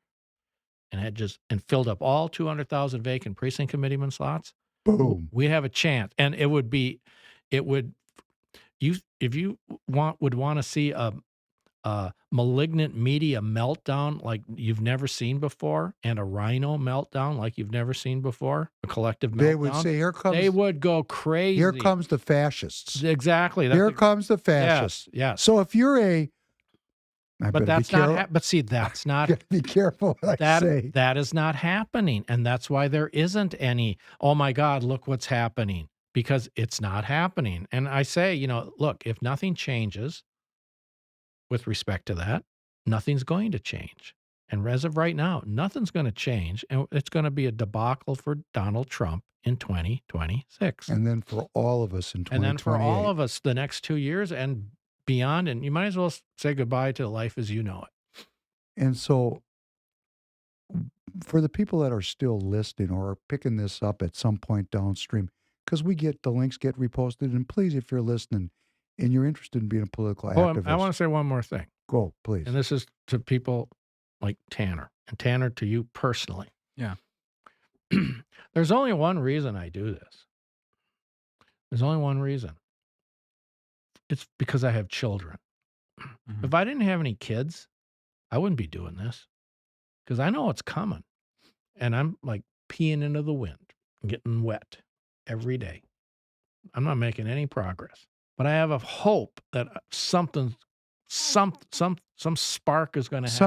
and had filled up all 200,000 vacant precinct committeeman slots, boom, we have a chance. And if you would want to see a malignant media meltdown like you've never seen before, and a rhino meltdown like you've never seen before, a collective meltdown, they would say, they would go crazy. Here comes the fascists. Exactly. Here comes the fascists. Yes. So if you're but that's not. But see, that's not. Be careful what I say. That is not happening, and that's why there isn't any. Oh my God! Look what's happening, because it's not happening. And I say, look, if nothing changes with respect to that, nothing's going to change. And as of right now, nothing's going to change, and it's going to be a debacle for Donald Trump in 2026. And then for all of us in 2028. And then for all of us the next 2 years and beyond, and you might as well say goodbye to life as you know it. And so for the people that are still listening or are picking this up at some point downstream, because the links get reposted, and please, if you're listening and you're interested in being a political activist. I want to say one more thing. Go, please. And this is to people like Tanner, and Tanner to you personally. Yeah. There's only one reason I do this. There's only one reason. It's because I have children. Mm-hmm. If I didn't have any kids, I wouldn't be doing this, because I know it's coming. And I'm like peeing into the wind, getting wet every day. I'm not making any progress. But I have a hope that some spark is going to happen.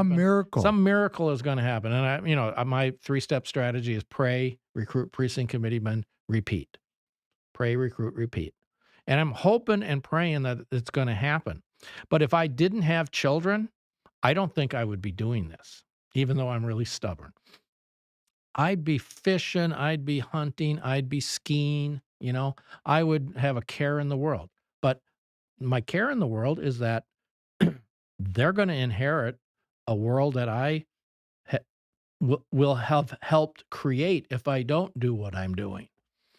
Some miracle is going to happen. And my 3-step strategy is pray, recruit precinct committeemen, repeat. Pray, recruit, repeat. And I'm hoping and praying that it's going to happen. But if I didn't have children, I don't think I would be doing this, even though I'm really stubborn. I'd be fishing, I'd be hunting, I'd be skiing, I would have a care in the world. But my care in the world is that they're going to inherit a world that I will have helped create if I don't do what I'm doing.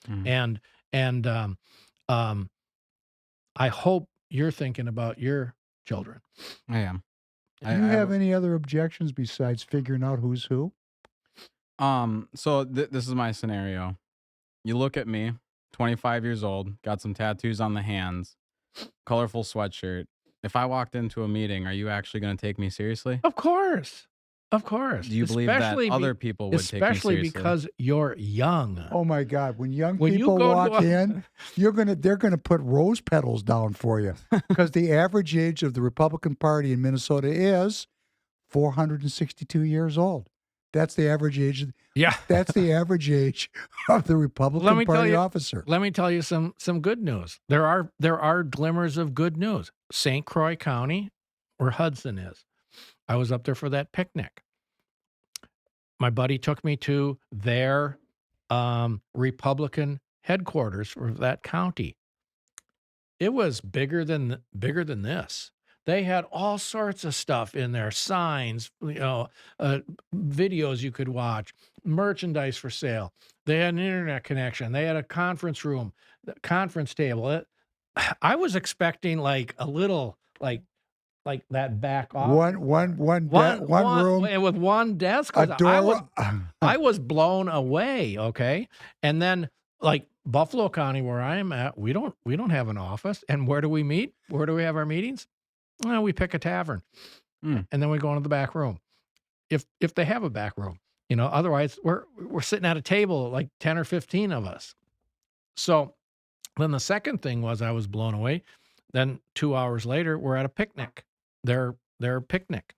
Mm. And I hope you're thinking about your children. I am. Do you have any other objections besides figuring out who's who? So this is my scenario. You look at me, 25 years old, got some tattoos on the hands, colorful sweatshirt. If I walked into a meeting, are you actually going to take me seriously? Of course. Of course. Do you believe that other people would take me seriously? Especially because you're young. Oh my God. When people walk in, they're gonna put rose petals down for you. Because the average age of the Republican Party in Minnesota is 462 years old. That's the average age. Yeah. That's the average age of the Republican Party officer. Let me tell you some good news. There are glimmers of good news. St. Croix County, where Hudson is. I was up there for that picnic. My buddy took me to their Republican headquarters for that county. It was bigger than this. They had all sorts of stuff in there, signs, videos you could watch, merchandise for sale. They had an internet connection. They had a conference room, conference table. I was expecting like a little like that back office. One room with one desk. A door. I was blown away. Okay, and then like Buffalo County, where I am at, we don't have an office. And where do we meet? Where do we have our meetings? Well, we pick a tavern, and then we go into the back room. If they have a back room, otherwise we're sitting at a table, like 10 or 15 of us. So then the second thing was I was blown away. Then 2 hours later, we're at a picnic. Their picnic.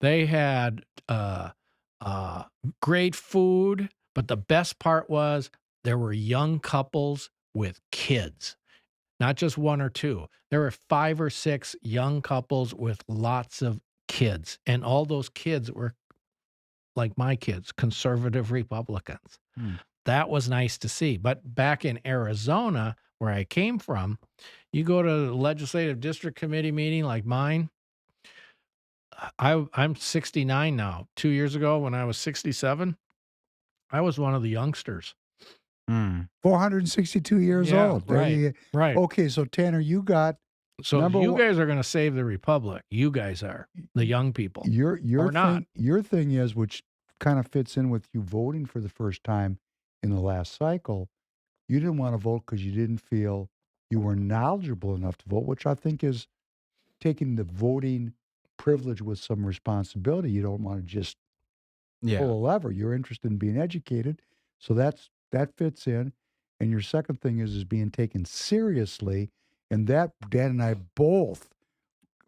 They had great food, but the best part was there were young couples with kids. Not just one or two. There were 5 or 6 young couples with lots of kids. And all those kids were like my kids, conservative Republicans. That was nice to see. But back in Arizona, where I came from, you go to a legislative district committee meeting like mine. I'm 69 now. 2 years ago, when I was 67, I was one of the youngsters. 462 years old. Right. Okay, so Tanner, you got. So you guys are going to save the republic. You guys are the young people. Your thing, not. Your thing is, which kind of fits in with you voting for the first time in the last cycle. You didn't want to vote because you didn't feel you were knowledgeable enough to vote, which I think is taking the voting privilege with some responsibility. You don't want to just pull a lever. You're interested in being educated. So that fits in. And your second thing is being taken seriously. And that, Dan and I both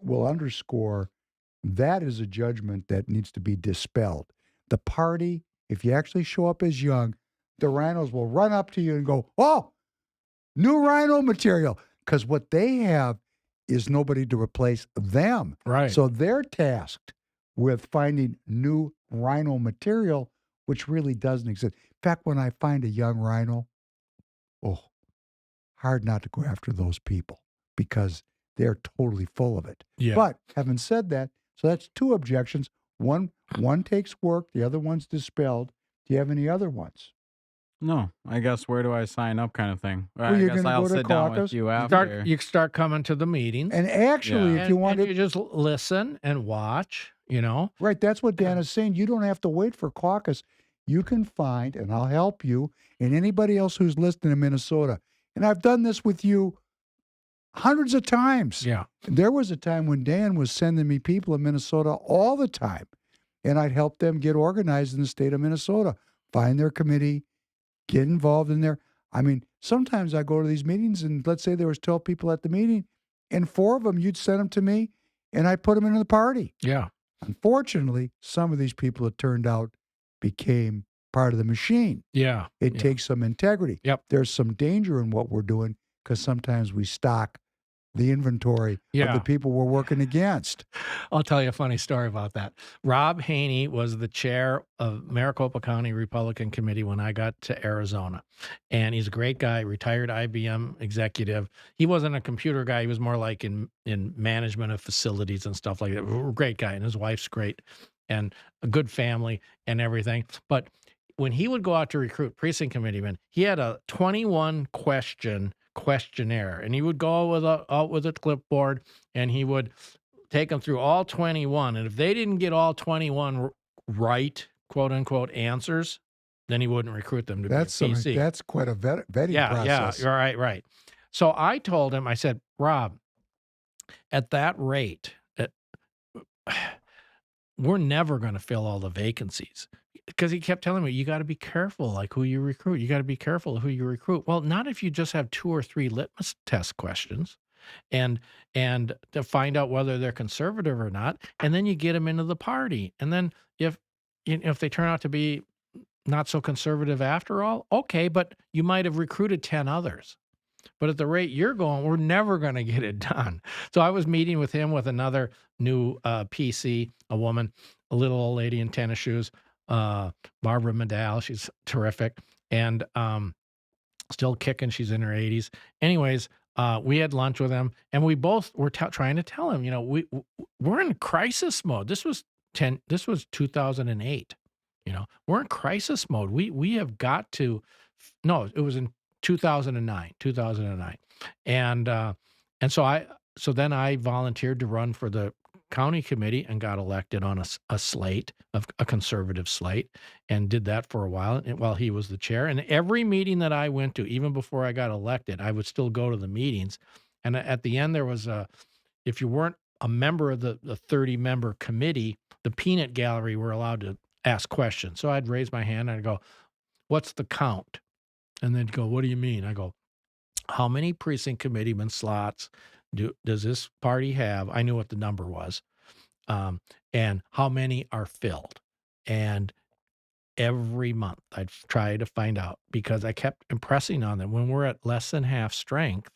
will underscore, that is a judgment that needs to be dispelled. The party, if you actually show up as young, the rhinos will run up to you and go, oh, new rhino material. Because what they have is nobody to replace them. Right. So they're tasked with finding new rhino material, which really doesn't exist. In fact, when I find a young rhino, hard not to go after those people because they're totally full of it. Yeah. But having said that, so that's two objections. One takes work, the other one's dispelled. Do you have any other ones? No, I guess where do I sign up kind of thing. Well, I you're guess gonna I'll go to sit down with caucus. you after. You start coming to the meetings. And actually, if you want and to, you just listen and watch, right, that's what Dan is saying. You don't have to wait for caucus. You can find, and I'll help you, and anybody else who's listening in Minnesota. And I've done this with you hundreds of times. Yeah. There was a time when Dan was sending me people in Minnesota all the time, and I'd help them get organized in the state of Minnesota, find their committee, get involved in there. I mean, sometimes I go to these meetings, and let's say there was 12 people at the meeting, and 4 of them, you'd send them to me, and I'd put them into the party. Yeah. Unfortunately, some of these people, it turned out, became part of the machine. Yeah. It takes some integrity. Yep. There's some danger in what we're doing because sometimes we stock the inventory of the people we're working against. I'll tell you a funny story about that. Rob Haney was the chair of Maricopa County Republican Committee when I got to Arizona. And he's a great guy, retired IBM executive. He wasn't a computer guy. He was more like in management of facilities and stuff like that. Great guy. And his wife's great and a good family and everything. But when he would go out to recruit precinct committeemen, he had a 21 questionnaire, and he would go out with a clipboard, and he would take them through all 21. And if they didn't get all 21 right, quote unquote, answers, then he wouldn't recruit them to be a PC. That's quite a vetting process. Yeah, right. So I told him, I said, Rob, at that rate, we're never going to fill all the vacancies. Because he kept telling me, you got to be careful, like who you recruit. You got to be careful who you recruit. Well, not if you just have 2 or 3 litmus test questions and to find out whether they're conservative or not. And then you get them into the party. And then if they turn out to be not so conservative after all, okay, but you might have recruited 10 others. But at the rate you're going, we're never going to get it done. So I was meeting with him with another new PC, a woman, a little old lady in tennis shoes, Barbara Medal. She's terrific and still kicking. She's in her 80s. Anyways, we had lunch with him, and we both were trying to tell him, we're in crisis mode. This was 2008. We're in crisis mode. We have got to. No, it was in 2009. And so then I volunteered to run for the county committee and got elected on a slate, of a conservative slate, and did that for a while while he was the chair. And every meeting that I went to, even before I got elected, I would still go to the meetings. And at the end, there was if you weren't a member of the 30-member committee, the peanut gallery were allowed to ask questions. So I'd raise my hand and I'd go, what's the count? And they'd go, what do you mean? I go, how many precinct committeeman slots does this party have? I knew what the number was. And how many are filled? And every month I'd try to find out, because I kept impressing on them, when we're at less than half strength,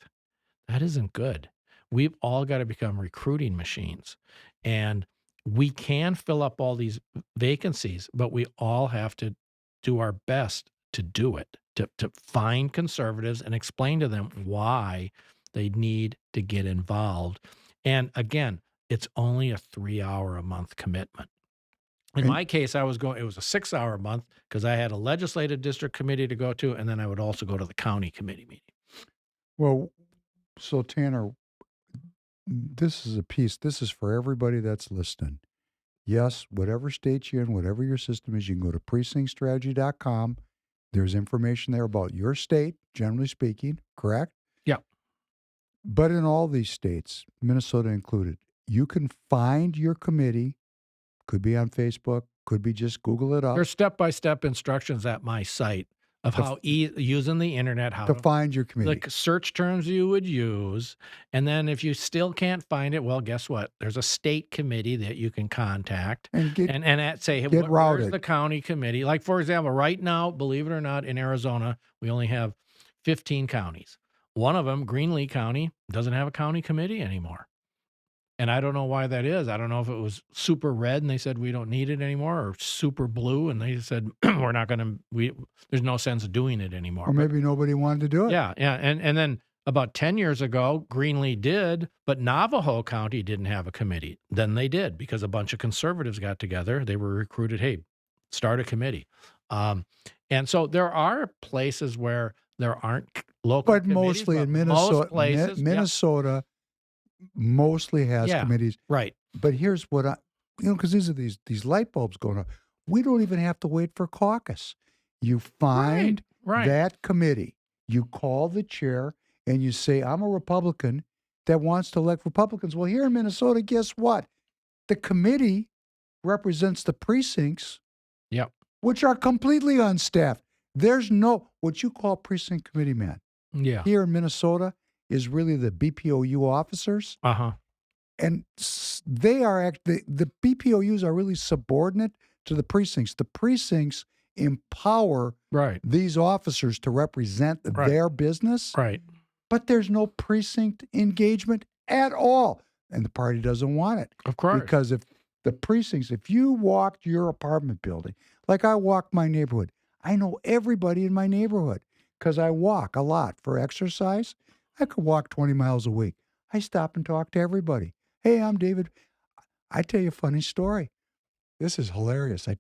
that isn't good. We've all got to become recruiting machines. And we can fill up all these vacancies, but we all have to do our best to do it, to find conservatives and explain to them why they need to get involved. And again, it's only a 3-hour-a-month commitment. In my case, it was a 6-hour a month because I had a legislative district committee to go to, and then I would also go to the county committee meeting. Well, so Tanner, this is a piece. This is for everybody that's listening. Yes, whatever state you're in, whatever your system is, you can go to precinctstrategy.com. There's information there about your state, generally speaking, correct? Yeah. But in all these states, Minnesota included, you can find your committee. Could be on Facebook. Could be just Google it up. There's step-by-step instructions at my site of how using the internet, how to find your committee. the search terms you would use. And then if you still can't find it, well, guess what? There's a state committee that you can contact And get say, hey, get where's routed. the county committee? Like, for example, right now, believe it or not, in Arizona, we only have 15 counties. One of them, Greenlee County, doesn't have a county committee anymore. And I don't know why that is. I don't know if it was super red and they said we don't need it anymore, or super blue and they said we're not going to. There's no sense of doing it anymore. Or maybe nobody wanted to do it. Yeah, yeah, and then about 10 years ago, Greenlee did, but Navajo County didn't have a committee. Then they did because a bunch of conservatives got together. They were recruited. Hey, start a committee. And so there are places where there aren't local But committees, mostly but in Minnesota, most places, Minnesota mostly has Yeah. committees. right. But here's what because these are these light bulbs going on. We don't even have to wait for caucus. You find Right. that committee. You call the chair and you say, I'm a Republican that wants to elect Republicans. Well, here in Minnesota, guess what? The committee represents the precincts, Yep. which are completely unstaffed. There's no what you call precinct committee man. Yeah. Here in Minnesota is really the BPOU officers. Uh-huh. And they are the BPOUs are really subordinate to the precincts. The precincts empower Right. these officers to represent their business, Right. but there's no precinct engagement at all. And the party doesn't want it. Of course. Because if the precincts, if you walked your apartment building, like I walk my neighborhood, I know everybody in my neighborhood because I walk a lot for exercise. I could walk 20 miles a week. I stop and talk to everybody. Hey, I'm David. I tell you a funny story. This is hilarious. I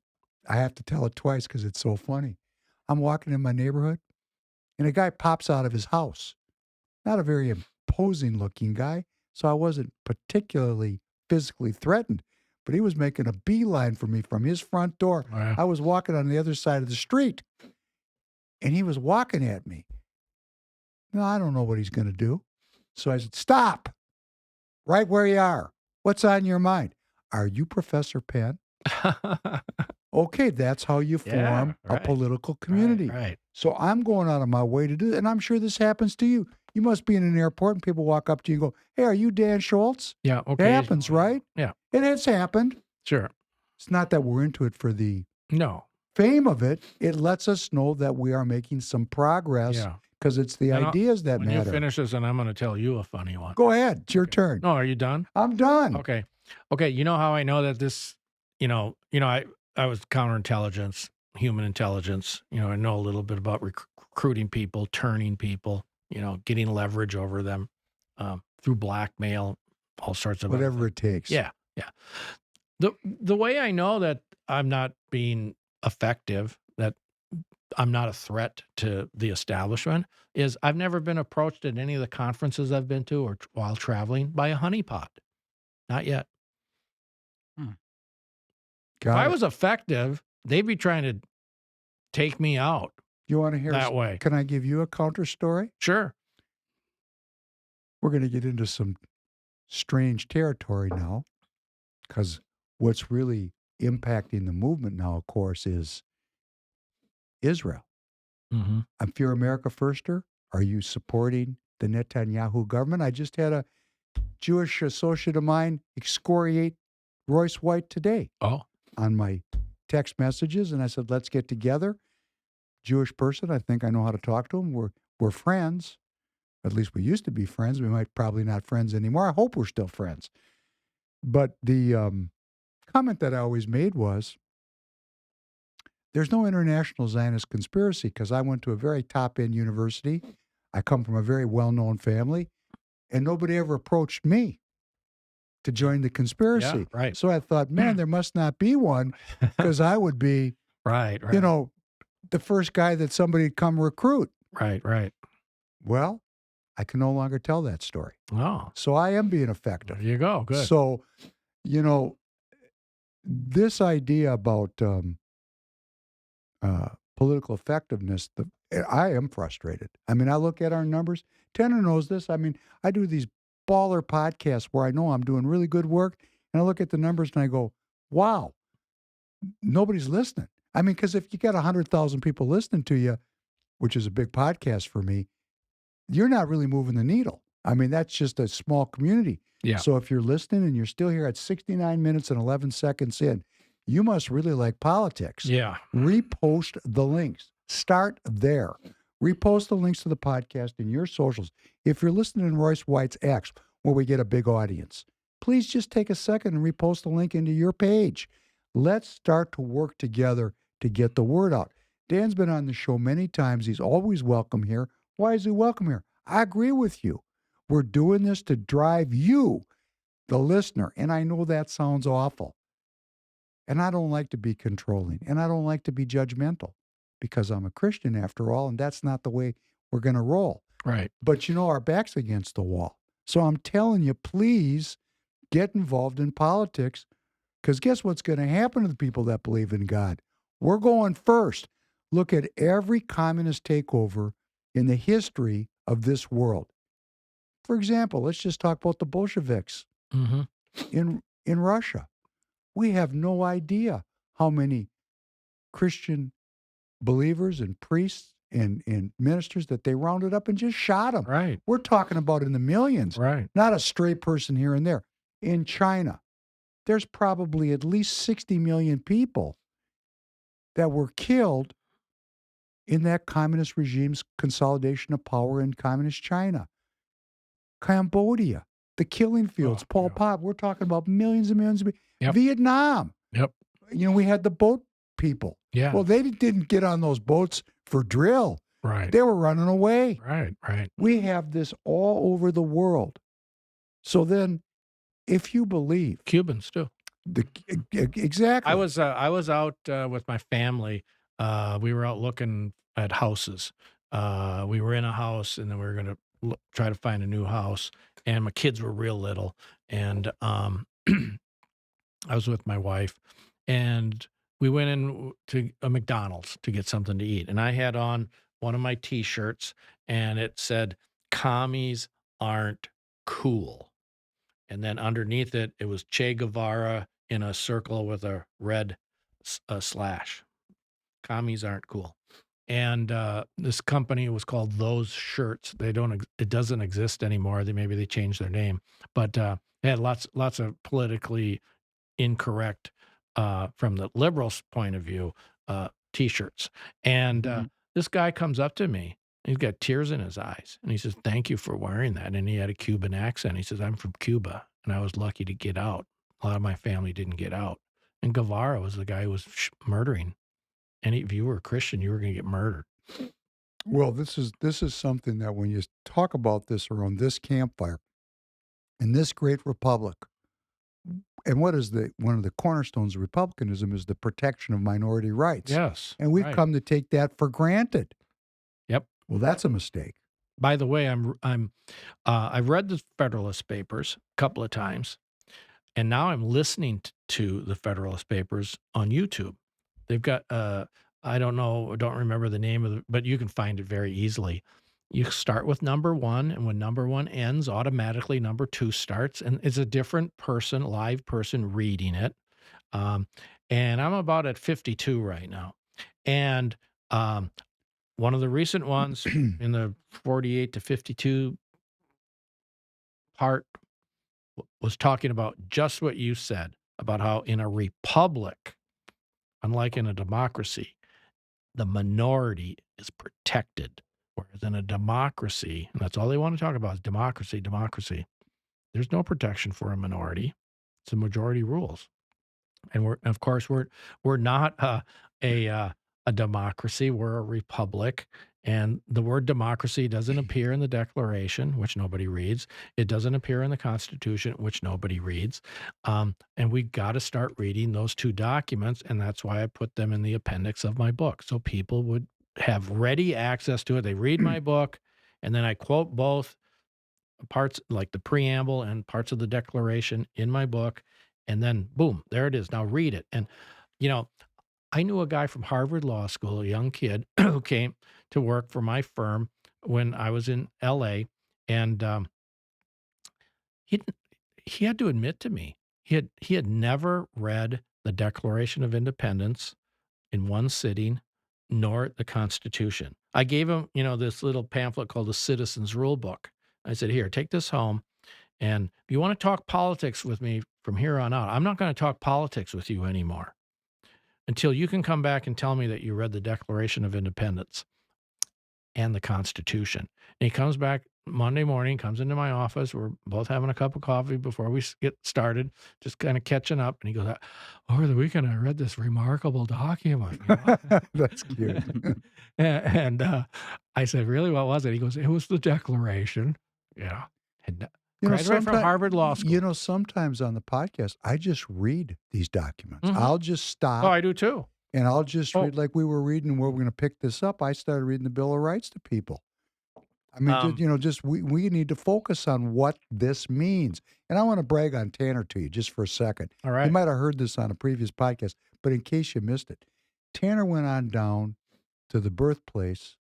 have to tell it twice because it's so funny. I'm walking in my neighborhood, and a guy pops out of his house. Not a very imposing looking guy, so I wasn't particularly physically threatened, but he was making a beeline for me from his front door. Wow. I was walking on the other side of the street, and he was walking at me. No, I don't know what he's going to do. So I said, stop right where you are. What's on your mind? Are you Professor Penn? Okay, that's how you form a political community. Right. So I'm going out of my way to do it, and I'm sure this happens to you. You must be in an airport and people walk up to you and go, hey, are you Dan Schultz? Yeah. Okay. It happens, right? Yeah. It has happened. Sure. It's not that we're into it for the No. fame of it. It lets us know that we are making some progress Yeah. because it's the And ideas that When matter. you finish this, and I'm going to tell you a funny one. Go ahead. It's your turn. No, are you done? I'm done. Okay. Okay. You know how I know that this, I was counterintelligence, human intelligence. I know a little bit about recruiting people, turning people, getting leverage over them through blackmail, all sorts of Whatever it takes. Yeah. Yeah. The way I know that I'm not being effective, that I'm not a threat to the establishment, is I've never been approached at any of the conferences I've been to or while traveling by a honeypot. Not yet. If I was effective, they'd be trying to take me out You want to hear that way. Can I give you a counter story? Sure. We're going to get into some strange territory now because what's really impacting the movement now, of course, is Israel. Mm-hmm. If you're America Firster, are you supporting the Netanyahu government? I just had a Jewish associate of mine excoriate Royce White today on my text messages, and I said, let's get together. Jewish person, I think I know how to talk to him. We're friends. At least we used to be friends. We might probably not friends anymore. I hope we're still friends. But the comment that I always made was, there's no international Zionist conspiracy because I went to a very top-end university. I come from a very well-known family, and nobody ever approached me to join the conspiracy. Yeah, right. So I thought, man, there must not be one because I would be, Right. the first guy that somebody would come recruit. Right. Well, I can no longer tell that story. Oh, So I am being effective. there you go. Good. So, this idea about political effectiveness, I am frustrated. I mean, I look at our numbers. Tanner knows this. I mean, I do these baller podcast where I know I'm doing really good work, and I look at the numbers and I go, wow, nobody's listening. I mean, because if you got 100,000 people listening to you, which is a big podcast for me, you're not really moving the needle. I mean, that's just a small community. Yeah. So if you're listening and you're still here at 69 minutes and 11 seconds in, you must really like politics. Yeah. Repost the links. Start there. Repost the links to the podcast in your socials. If you're listening in Royce White's X, where we get a big audience, please just take a second and repost the link into your page. Let's start to work together to get the word out. Dan's been on the show many times. He's always welcome here. Why is he welcome here? I agree with you. We're doing this to drive you, the listener. And I know that sounds awful. And I don't like to be controlling. And I don't like to be judgmental because I'm a Christian after all. And that's not the way we're going to roll. Right. But, our back's against the wall. So I'm telling you, please get involved in politics, because guess what's going to happen to the people that believe in God? We're going first. Look at every communist takeover in the history of this world. For example, let's just talk about the Bolsheviks in Russia. We have no idea how many Christian believers and priests and ministers that they rounded up and just shot them. Right. We're talking about in the millions. Right. Not a stray person here and there. In China, there's probably at least 60 million people that were killed in that communist regime's consolidation of power in communist China. Cambodia, the killing fields, Pol Pot, we're talking about millions and millions of people. Yep. Vietnam. Yep. We had the boat people. Yeah. Well, they didn't get on those boats for drill. Right. They were running away. Right. Right. We have this all over the world. So then, if you believe Cubans too. Exactly. I was out with my family. We were out looking at houses. We were in a house, and then we were going to try to find a new house. And my kids were real little, and I was with my wife, and we went in to a McDonald's to get something to eat. And I had on one of my T-shirts, and it said, "Commies aren't cool." And then underneath it, it was Che Guevara in a circle with a red slash. Commies aren't cool. And this company was called Those Shirts. It doesn't exist anymore. Maybe they changed their name, but they had lots of politically incorrect, from the liberals' point of view, T-shirts. And this guy comes up to me. He's got tears in his eyes, and he says, "Thank you for wearing that." And he had a Cuban accent. He says, "I'm from Cuba, and I was lucky to get out. A lot of my family didn't get out." And Guevara was the guy who was murdering. And if you were a Christian, you were going to get murdered. Well, this is something that when you talk about this around this campfire, in this great republic, and what is one of the cornerstones of republicanism is the protection of minority rights. Yes. And we've come to take that for granted. Yep. Well, that's a mistake. By the way, I've read the Federalist Papers a couple of times, and now I'm listening to the Federalist Papers on YouTube. They've got I don't remember the name of it, but you can find it very easily. You start with number 1, and when number 1 ends, automatically number 2 starts, and it's a different person, live person reading it. And I'm about at 52 right now. And one of the recent ones in the 48 to 52 part was talking about just what you said about how in a republic, unlike in a democracy, the minority is protected. Whereas in a democracy, and that's all they want to talk about is democracy, there's no protection for a minority. It's the majority rules. And we're not a democracy. We're a republic. And the word democracy doesn't appear in the Declaration, which nobody reads. It doesn't appear in the Constitution, which nobody reads. And we got to start reading those 2 documents, and that's why I put them in the appendix of my book, so people would have ready access to it. They read my book, and then I quote both parts, like the preamble and parts of the Declaration in my book, and then boom, there it is. Now read it. And, I knew a guy from Harvard Law School, a young kid who came to work for my firm when I was in LA. And he he had to admit to me he had never read the Declaration of Independence in one sitting, nor the Constitution. I gave him, this little pamphlet called the Citizens Rule Book. I said, "Here, take this home, and if you want to talk politics with me from here on out, I'm not going to talk politics with you anymore until you can come back and tell me that you read the Declaration of Independence and the Constitution." And he comes back Monday morning, comes into my office. We're both having a cup of coffee before we get started, just kind of catching up. And he goes, "Over the weekend, I read this remarkable document." That's cute. and I said, "Really? What was it?" He goes, "It was the Declaration." Yeah. And graduated from Harvard Law School. Sometimes on the podcast, I just read these documents. I'll just stop. Oh, I do too. And I'll just read, like we were reading where we're going to pick this up. I started reading the Bill of Rights to people. I mean, we need to focus on what this means. And I want to brag on Tanner to you just for a second. All right. You might have heard this on a previous podcast, but in case you missed it, Tanner went on down to the birthplace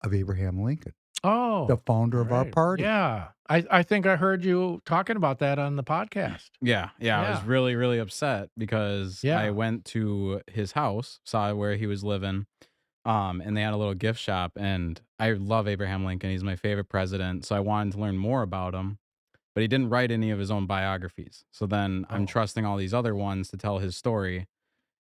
of Abraham Lincoln. Oh, the founder of our party. Yeah. I think I heard you talking about that on the podcast. Yeah. I was really, really upset because Yeah. I went to his house, saw where he was living, and they had a little gift shop. And I love Abraham Lincoln. He's my favorite president. So I wanted to learn more about him, but he didn't write any of his own biographies. So then I'm trusting all these other ones to tell his story.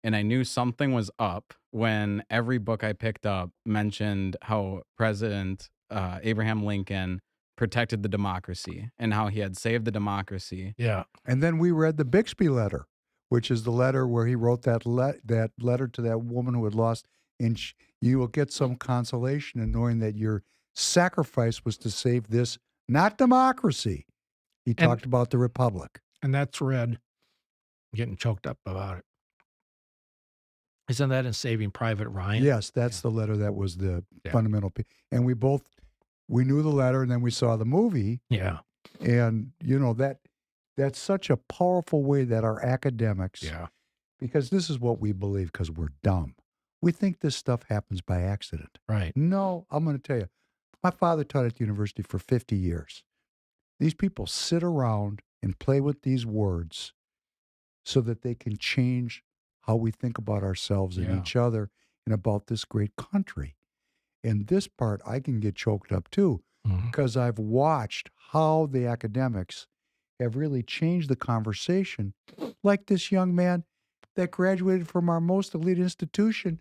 And I knew something was up when every book I picked up mentioned how President Abraham Lincoln protected the democracy and how he had saved the democracy. Yeah. And then we read the Bixby letter, which is the letter where he wrote that letter to that woman who had lost. And you will get some consolation in knowing that your sacrifice was to save this, not democracy. He talked about the republic. And that's read. I'm getting choked up about it. Isn't that in Saving Private Ryan? Yes, that's the letter that was the fundamental. And we knew the letter, and then we saw the movie. Yeah. And, that's such a powerful way that our academics, because this is what we believe because we're dumb. We think this stuff happens by accident. Right. No, I'm going to tell you. My father taught at the university for 50 years. These people sit around and play with these words so that they can change how we think about ourselves and each other and about this great country. And this part, I can get choked up too, because I've watched how the academics have really changed the conversation. Like this young man that graduated from our most elite institution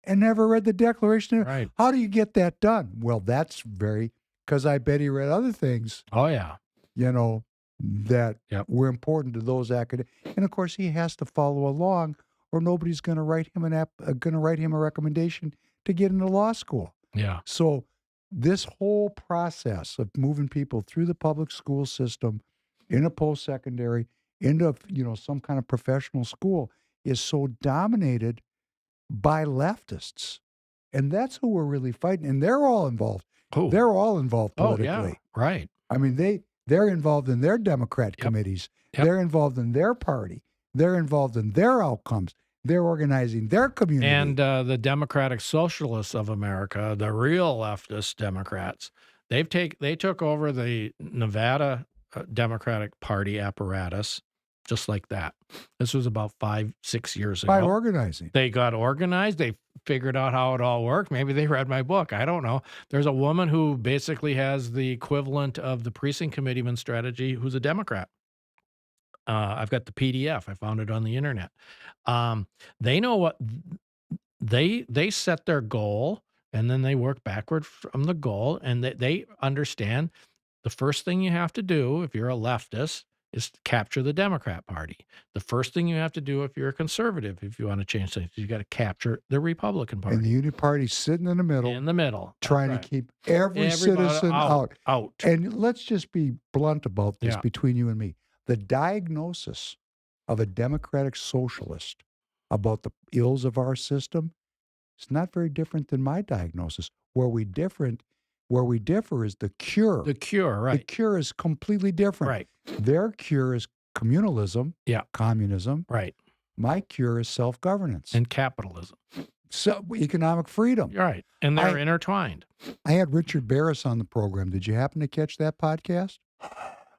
and never read the Declaration. Right. How do you get that done? Well, that's because I bet he read other things. Oh, yeah. That were important to those academics. And of course, he has to follow along, or nobody's going to write him a recommendation to get into law school. Yeah. So this whole process of moving people through the public school system, into post-secondary, into some kind of professional school is so dominated by leftists. And that's who we're really fighting. And they're all involved. Oh. They're all involved politically. Oh, yeah. Right. I mean, they're involved in their Democrat committees. They're involved in their party. They're involved in their outcomes. They're organizing their community. And the Democratic Socialists of America, the real leftist Democrats, they took over the Nevada Democratic Party apparatus just like that. This was about 5-6 years ago. By organizing. They got organized. They figured out how it all worked. Maybe they read my book. I don't know. There's a woman who basically has the equivalent of the precinct committeeman strategy who's a Democrat. I've got the PDF. I found it on the internet. They know what they set their goal, and then they work backward from the goal, and they understand the first thing you have to do if you're a leftist is to capture the Democrat Party. The first thing you have to do if you're a conservative, if you want to change things, you got to capture the Republican Party. And the Union Party's sitting in the middle. In the middle. Trying to keep everybody citizen out. Out. And let's just be blunt about this between you and me. The diagnosis of a democratic socialist about the ills of our system is not very different than my diagnosis. Where we differ is the cure. The cure, right. The cure is completely different. Right. Their cure is communalism, communism. Right. My cure is self-governance. And capitalism. So economic freedom. Right. And they're intertwined. I had Richard Barris on the program. Did you happen to catch that podcast?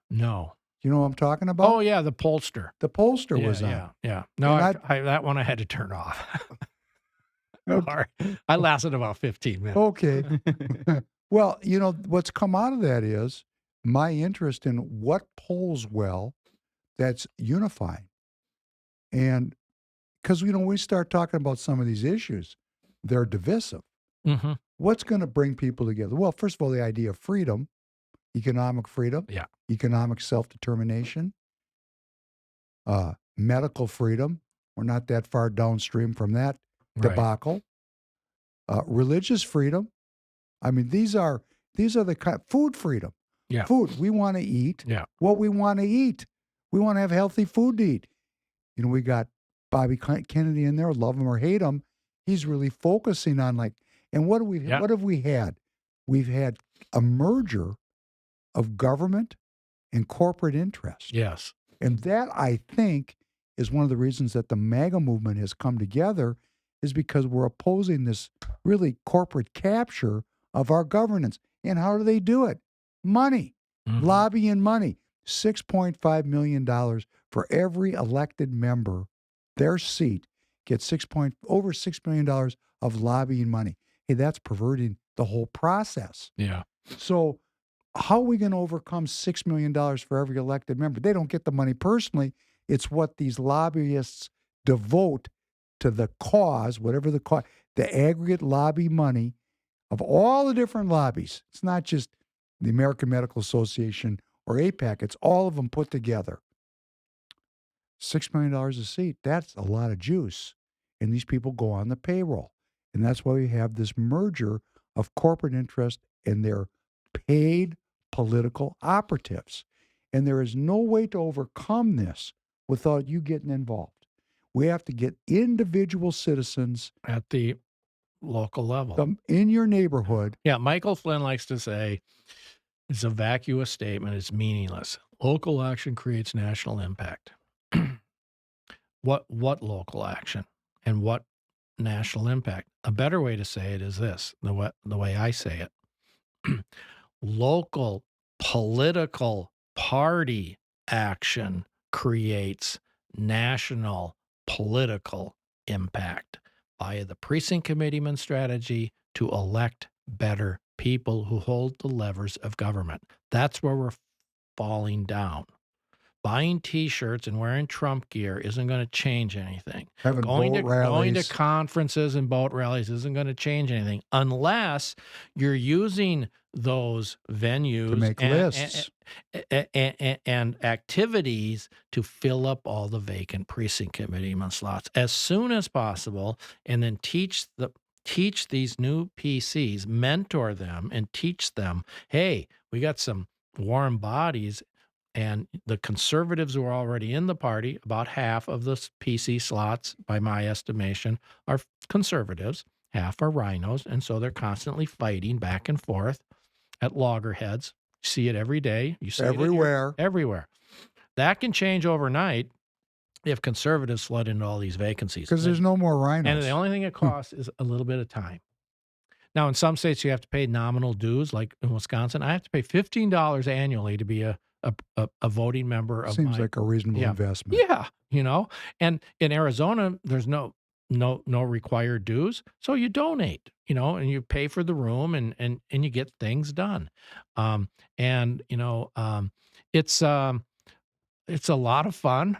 No. You know what I'm talking about? Oh yeah, the pollster. The pollster was on. Yeah. No, And that one I had to turn off. Okay. I lasted about 15 minutes. Okay. Well, what's come out of that is my interest in what polls well that's unifying. And because, we start talking about some of these issues, they're divisive. Mm-hmm. What's going to bring people together? Well, first of all, the idea of freedom, economic freedom, economic self-determination, medical freedom. We're not that far downstream from that debacle. Religious freedom. I mean, these are the kind. Food freedom. Yeah. Food. We want to eat what we want to eat. We want to have healthy food to eat. We got Bobby Kennedy in there, love him or hate him. He's really focusing on and what have we had? We've had a merger of government and corporate interest. Yes. And that, I think, is one of the reasons that the MAGA movement has come together, is because we're opposing this really corporate capture of our governance. And how do they do it? Money, lobbying money. $6.5 million for every elected member. Their seat gets over $6 million of lobbying money. Hey, that's perverting the whole process. Yeah. So how are we going to overcome $6 million for every elected member? They don't get the money personally. It's what these lobbyists devote to the cause, whatever the cause, the aggregate lobby money of all the different lobbies. It's not just the American Medical Association or APAC. It's all of them put together. $6 million a seat, that's a lot of juice. And these people go on the payroll. And that's why we have this merger of corporate interest and their paid political operatives. And there is no way to overcome this without you getting involved. We have to get individual citizens at the local level in your neighborhood. Yeah, Michael Flynn likes to say it's a vacuous statement. It's meaningless. Local action creates national impact. What local action and what national impact? A better way to say it is this, the way I say it. Local political party action creates national political impact via the precinct committeeman strategy to elect better people who hold the levers of government. That's where we're falling down. Buying T-shirts and wearing Trump gear isn't going to change anything. Going to conferences and boat rallies isn't going to change anything unless you're using those venues to make lists and activities to fill up all the vacant precinct committeeman slots as soon as possible, and then teach these new PCs, mentor them, and teach them, hey, we got some warm bodies. And the conservatives who are already in the party, about half of the PC slots, by my estimation, are conservatives, half are rhinos, and so they're constantly fighting back and forth at loggerheads. You see it every day. You see everywhere. it everywhere. That can change overnight if conservatives flood into all these vacancies. Because there's no more rhinos. And the only thing it costs is a little bit of time. Now, in some states, you have to pay nominal dues, like in Wisconsin. I have to pay $15 annually to be a voting member of Seems like a reasonable investment. Yeah, and in Arizona, there's no required dues, so you donate, and you pay for the room, and you get things done, it's a lot of fun.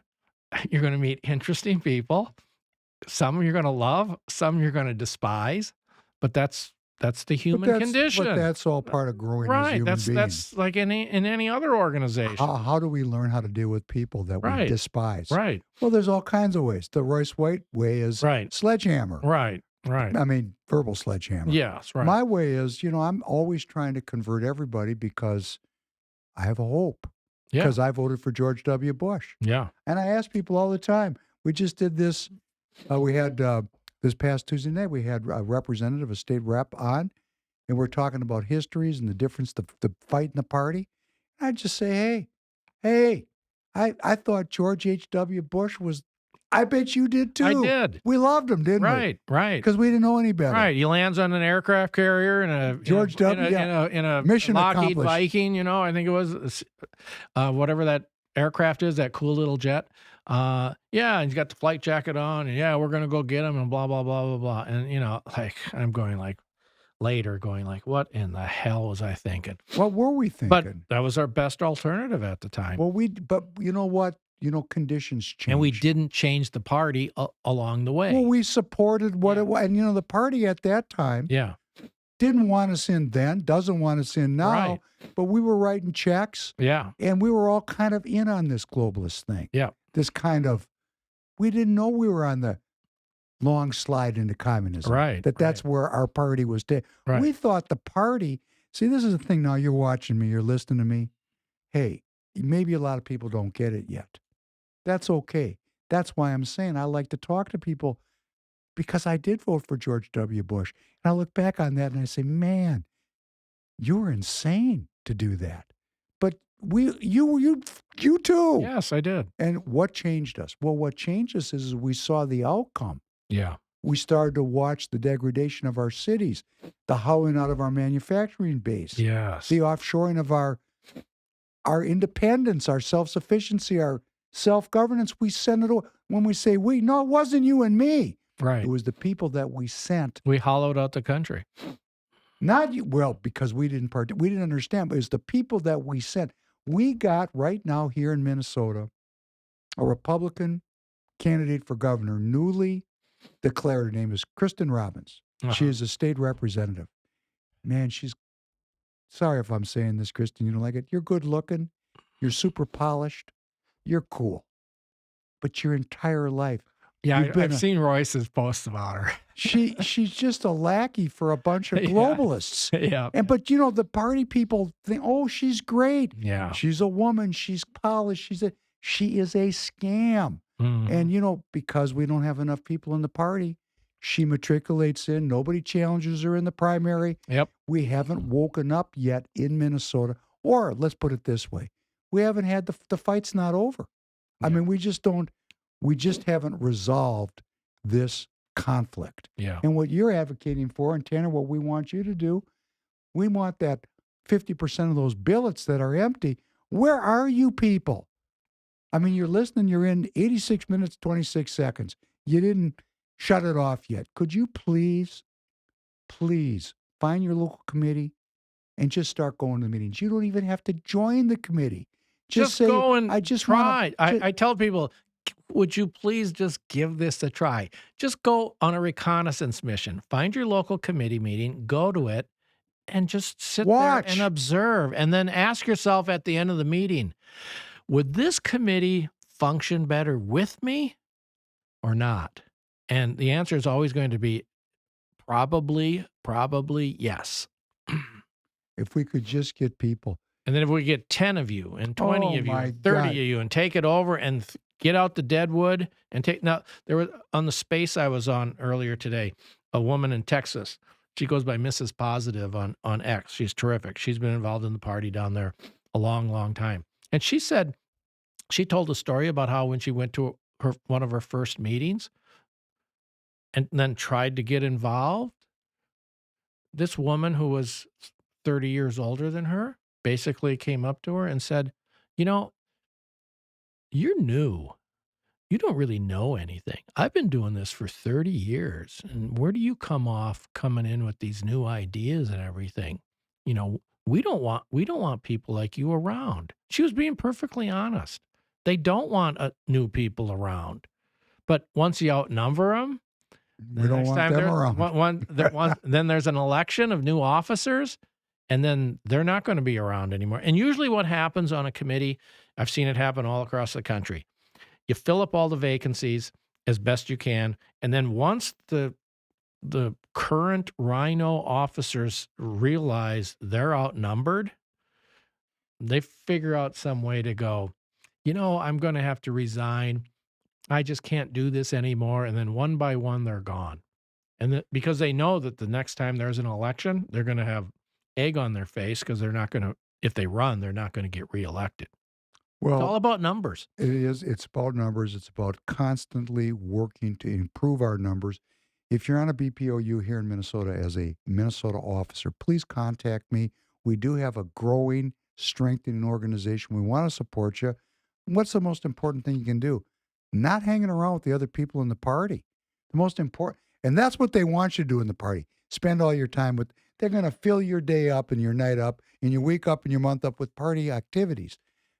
You're going to meet interesting people. Some you're going to love, some you're going to despise, but that's the human condition. But that's all part of growing as human beings. That's like in any other organization. How do we learn how to deal with people that we despise? Right. Well, there's all kinds of ways. The Royce White way is sledgehammer. Right. I mean, verbal sledgehammer. Yes, right. My way is, I'm always trying to convert everybody because I have a hope. Yeah. Because I voted for George W. Bush. Yeah. And I ask people all the time. We just did this. We had... This past Tuesday night, we had a representative, a state rep on, and we're talking about histories and the difference, the fight in the party. And I just say, hey, I thought George H.W. Bush was, I bet you did too. I did. We loved him, didn't we? Right. Because we didn't know any better. Right. He lands on an aircraft carrier in a Mission Lockheed accomplished. Viking, I think it was, whatever that aircraft is, that cool little jet. Yeah, and he's got the flight jacket on, and yeah, we're gonna go get him, and blah blah blah blah blah. And like I'm going like later, going like, what in the hell was I thinking? What were we But thinking? that was our best alternative at the time. Well, but you know what? Conditions change. And we didn't change the party along the way. Well, we supported what it was. And, the party at that time didn't want us in then, doesn't want us in now. Right. But we were writing checks. Yeah. And we were all kind of in on this globalist thing. Yeah. This kind of, we didn't know we were on the long slide into communism. Right. That's where our party was. Right. We thought the party, see, this is the thing now, you're watching me, you're listening to me. Hey, maybe a lot of people don't get it yet. That's okay. That's why I'm saying I like to talk to people, because I did vote for George W. Bush. And I look back on that and I say, man, you were insane to do that. But you too. Yes, I did. And what changed us? Well, what changed us is we saw the outcome. Yeah. We started to watch the degradation of our cities, the hollowing out of our manufacturing base, yes, the offshoring of our independence, our self-sufficiency, our self-governance. We sent it over. When we say we, no, it wasn't you and me. Right. It was the people that we sent. We hollowed out the country. Not you, well, because we didn't understand, but it was the people that we sent. We got right now here in Minnesota a Republican candidate for governor, newly declared. Her name is Kristen Robbins. She is a state representative. Man, she's, sorry if I'm saying this, Kristen, you don't like it. You're good looking. You're super polished. You're cool. But your entire life. Yeah, I've seen Royce's posts about her. She's just a lackey for a bunch of globalists. Yeah. But the party people think, oh, she's great. Yeah. She's a woman. She's polished. She is a scam. Mm-hmm. And because we don't have enough people in the party, she matriculates in. Nobody challenges her in the primary. Yep. We haven't woken up yet in Minnesota. Or let's put it this way. We haven't had the fight's not over. I mean, we just haven't resolved this conflict. Yeah. And what you're advocating for, and Tanner, what we want you to do, we want that 50% of those billets that are empty. Where are you people? I mean, you're listening, you're in 86 minutes, 26 seconds. You didn't shut it off yet. Could you please find your local committee and just start going to the meetings? You don't even have to join the committee. Just say, go and I just try. I tell people, would you please just give this a try? Just go on a reconnaissance mission. Find your local committee meeting, go to it, and just sit there and observe. And then ask yourself at the end of the meeting, would this committee function better with me or not? And the answer is always going to be probably yes. If we could just get people. And then if we get 10 of you and 20 of you and 30 of you and take it over and get out the dead wood and take, now there was on the space I was on earlier today, a woman in Texas. She goes by Mrs. Positive on X. She's terrific. She's been involved in the party down there a long, long time. And she said, she told a story about how when she went to one of her first meetings and then tried to get involved, this woman who was 30 years older than her basically came up to her and said, you're new. You don't really know anything. I've been doing this for 30 years. And where do you coming in with these new ideas and everything? We don't want people like you around. She was being perfectly honest. They don't want new people around. But once you outnumber them, we don't want them around. Then there's an election of new officers, and then they're not going to be around anymore. And usually what happens on a committee, I've seen it happen all across the country. You fill up all the vacancies as best you can, and then once the current Rhino officers realize they're outnumbered, they figure out some way to go, I'm going to have to resign. I just can't do this anymore. And then one by one, they're gone. And because they know that the next time there's an election, they're going to have egg on their face because they're not going to, if they run, they're not going to get reelected. Well, it's all about numbers. It is. It's about numbers. It's about constantly working to improve our numbers. If you're on a BPOU here in Minnesota as a Minnesota officer, please contact me. We do have a growing, strengthening organization. We want to support you. what's the most important thing you can do? Not hanging around with the other people in the party. The most important, and that's what they want you to do in the party. Spend all your time with, they're going to fill your day up and your night up and your week up and your month up with party activities.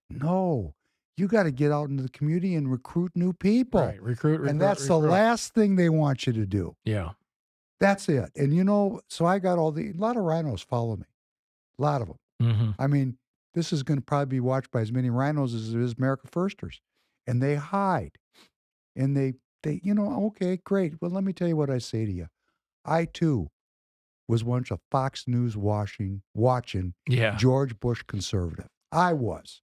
No, you got to get out into the community and recruit new people. Right, recruit, and that's the last thing they want you to do. Yeah. That's it. And you know, so I got a lot of rhinos follow me. A lot of them. Mm-hmm. I mean, this is going to probably be watched by as many rhinos as there is America Firsters. And they hide. And they, you know, okay, great. Well, let me tell you what I say to you. I, too, was once a Fox News watching George Bush conservative. I was.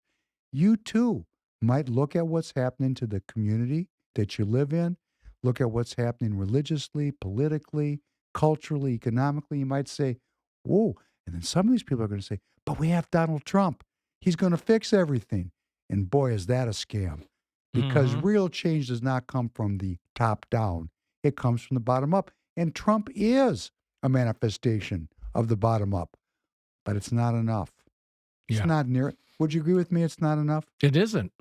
You, too, might look at what's happening to the community that you live in, look at what's happening religiously, politically, culturally, economically. You might say, whoa. And then some of these people are going to say, but we have Donald Trump. He's going to fix everything. And boy, is that a scam. Because real change does not come from the top down. It comes from the bottom up. And Trump is a manifestation of the bottom up. But it's not enough. It's not near. Would you agree with me? It's not enough? It isn't.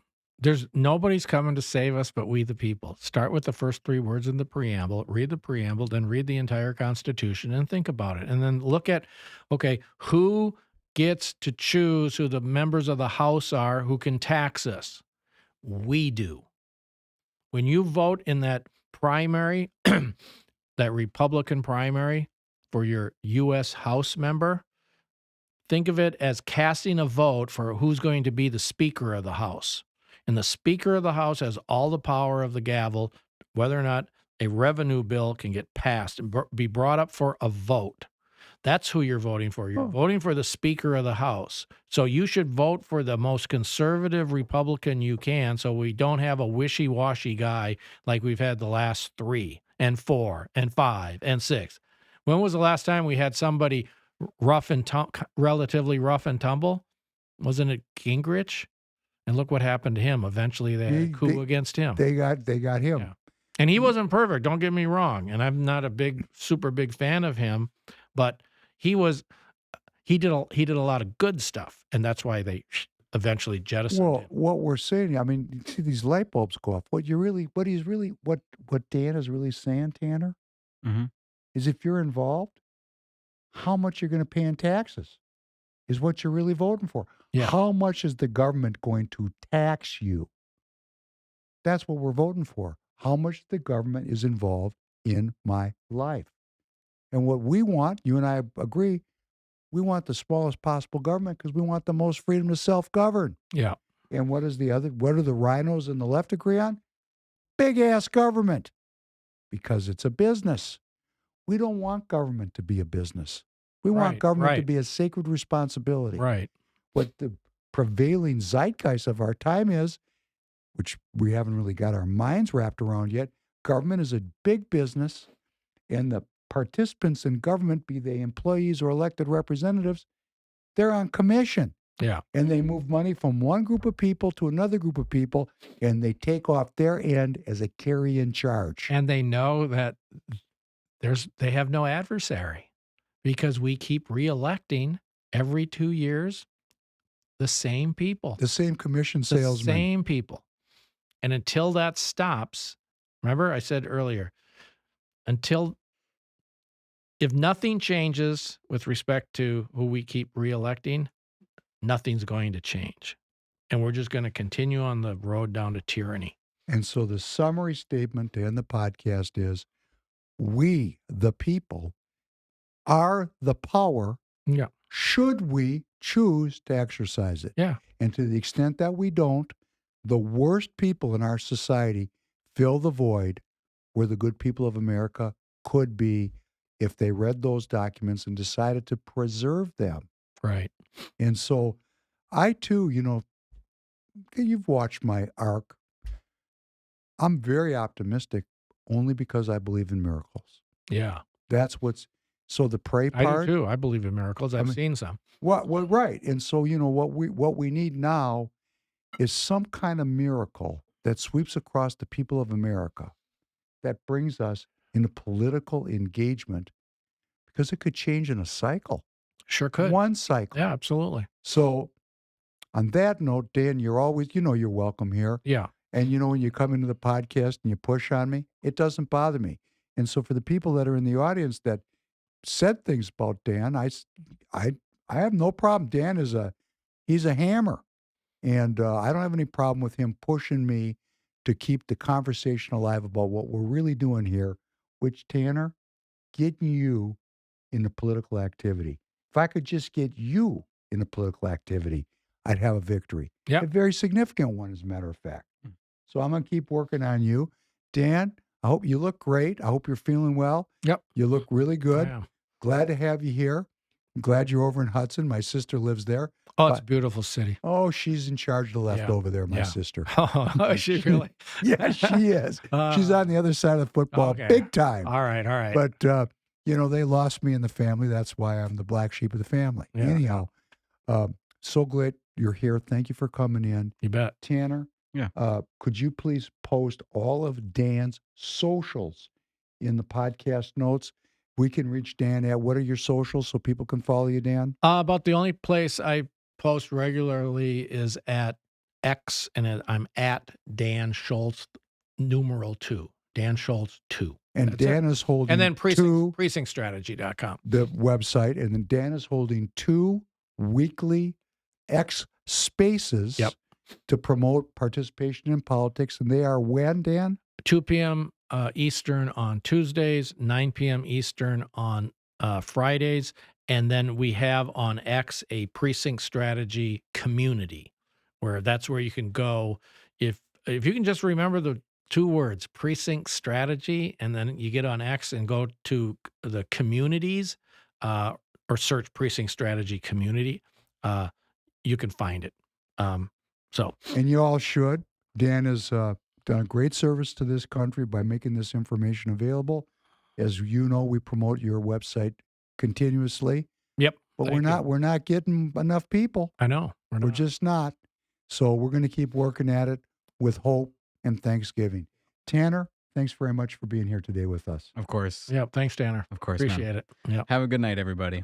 Nobody's coming to save us but we the people. Start with the first 3 words in the preamble, read the preamble, then read the entire Constitution and think about it. And then look at, okay, who gets to choose who the members of the House are who can tax us? We do. When you vote in that primary, that Republican primary for your U.S. House member, think of it as casting a vote for who's going to be the Speaker of the House. And the Speaker of the House has all the power of the gavel, whether or not a revenue bill can get passed and be brought up for a vote. That's who you're voting for. You're voting for the Speaker of the House. So you should vote for the most conservative Republican you can so we don't have a wishy-washy guy like we've had the last 3 and 4 and 5 and 6. When was the last time we had somebody relatively rough and tumble? Wasn't it Gingrich? And look what happened to him. Eventually they had a coup against him. They got him. Yeah. And he wasn't perfect, don't get me wrong. And I'm not a super big fan of him, but he did a lot of good stuff, and that's why they eventually jettisoned him. What we're saying, I mean, you see these light bulbs go off. What Dan is really saying, Tanner, is if you're involved, how much you're going to pay in taxes is what you're really voting for. Yeah. How much is the government going to tax you? That's what we're voting for. How much the government is involved in my life. And what we want, you and I agree, we want the smallest possible government because we want the most freedom to self-govern. Yeah. And what do the rhinos and the left agree on? Big ass government. Because it's a business. We don't want government to be a business. We want government to be a sacred responsibility. Right. What the prevailing zeitgeist of our time is, which we haven't really got our minds wrapped around yet, government is a big business, and the participants in government, be they employees or elected representatives, they're on commission. Yeah. And they move money from one group of people to another group of people, and they take off their end as a carry-in charge. And they know that they have no adversary because we keep reelecting every 2 years the same people. The same commission salesmen. The same people. And until that stops, remember I said earlier, if nothing changes with respect to who we keep reelecting, nothing's going to change. And we're just going to continue on the road down to tyranny. And so the summary statement to end the podcast is, we, the people, are the power should we choose to exercise it. Yeah. And to the extent that we don't, the worst people in our society fill the void where the good people of America could be if they read those documents and decided to preserve them. Right. And so I too, you've watched my arc. I'm very optimistic only because I believe in miracles. Yeah. So the pray part. I do too. I believe in miracles. I've seen some. Well, right. And so, what we need now is some kind of miracle that sweeps across the people of America that brings us into political engagement, because it could change in a cycle. Sure could. One cycle. Yeah, absolutely. So On that note, Dan, you're always, you're welcome here. Yeah. And when you come into the podcast and you push on me, it doesn't bother me. And so for the people that are in the audience that said things about Dan, I have no problem. Dan he's a hammer. And I don't have any problem with him pushing me to keep the conversation alive about what we're really doing here, which, Tanner, getting you into political activity. If I could just get you into political activity, I'd have a victory. Yeah. A very significant one, as a matter of fact. So I'm going to keep working on you. Dan, I hope you look great. I hope you're feeling well. Yep. You look really good. I am. Glad to have you here. I'm glad you're over in Hudson. My sister lives there. Oh, it's a beautiful city. Oh, she's in charge of the left over there, my sister. Oh, she really? Yeah, she is. She's on the other side of the football, big time. All right. But, they lost me in the family. That's why I'm the black sheep of the family. Yeah. Anyhow, so glad you're here. Thank you for coming in. You bet. Tanner, could you please post all of Dan's socials in the podcast notes? We can reach Dan at, what are your socials so people can follow you, Dan? About the only place I post regularly is at X, and I'm at Dan Schultz, numeral 2. Dan Schultz 2. And That's Dan is holding and then precinctstrategy.com. the website, and then Dan is holding 2 weekly X spaces to promote participation in politics. And they are when, Dan? 2 p.m. Eastern on Tuesdays, 9 p.m. Eastern on Fridays. And then we have on X a Precinct Strategy community, where that's where you can go. If you can just remember the 2 words, Precinct Strategy, and then you get on X and go to the communities or search Precinct Strategy community, you can find it. And you all should. Dan has done a great service to this country by making this information available. As you know, we promote your website continuously. Yep. But we're not getting enough people. I know. We're just not. So we're going to keep working at it with hope and Thanksgiving. Tanner, thanks very much for being here today with us. Of course. Yeah. Thanks, Tanner. Of course. Appreciate it. Yeah. Have a good night, everybody.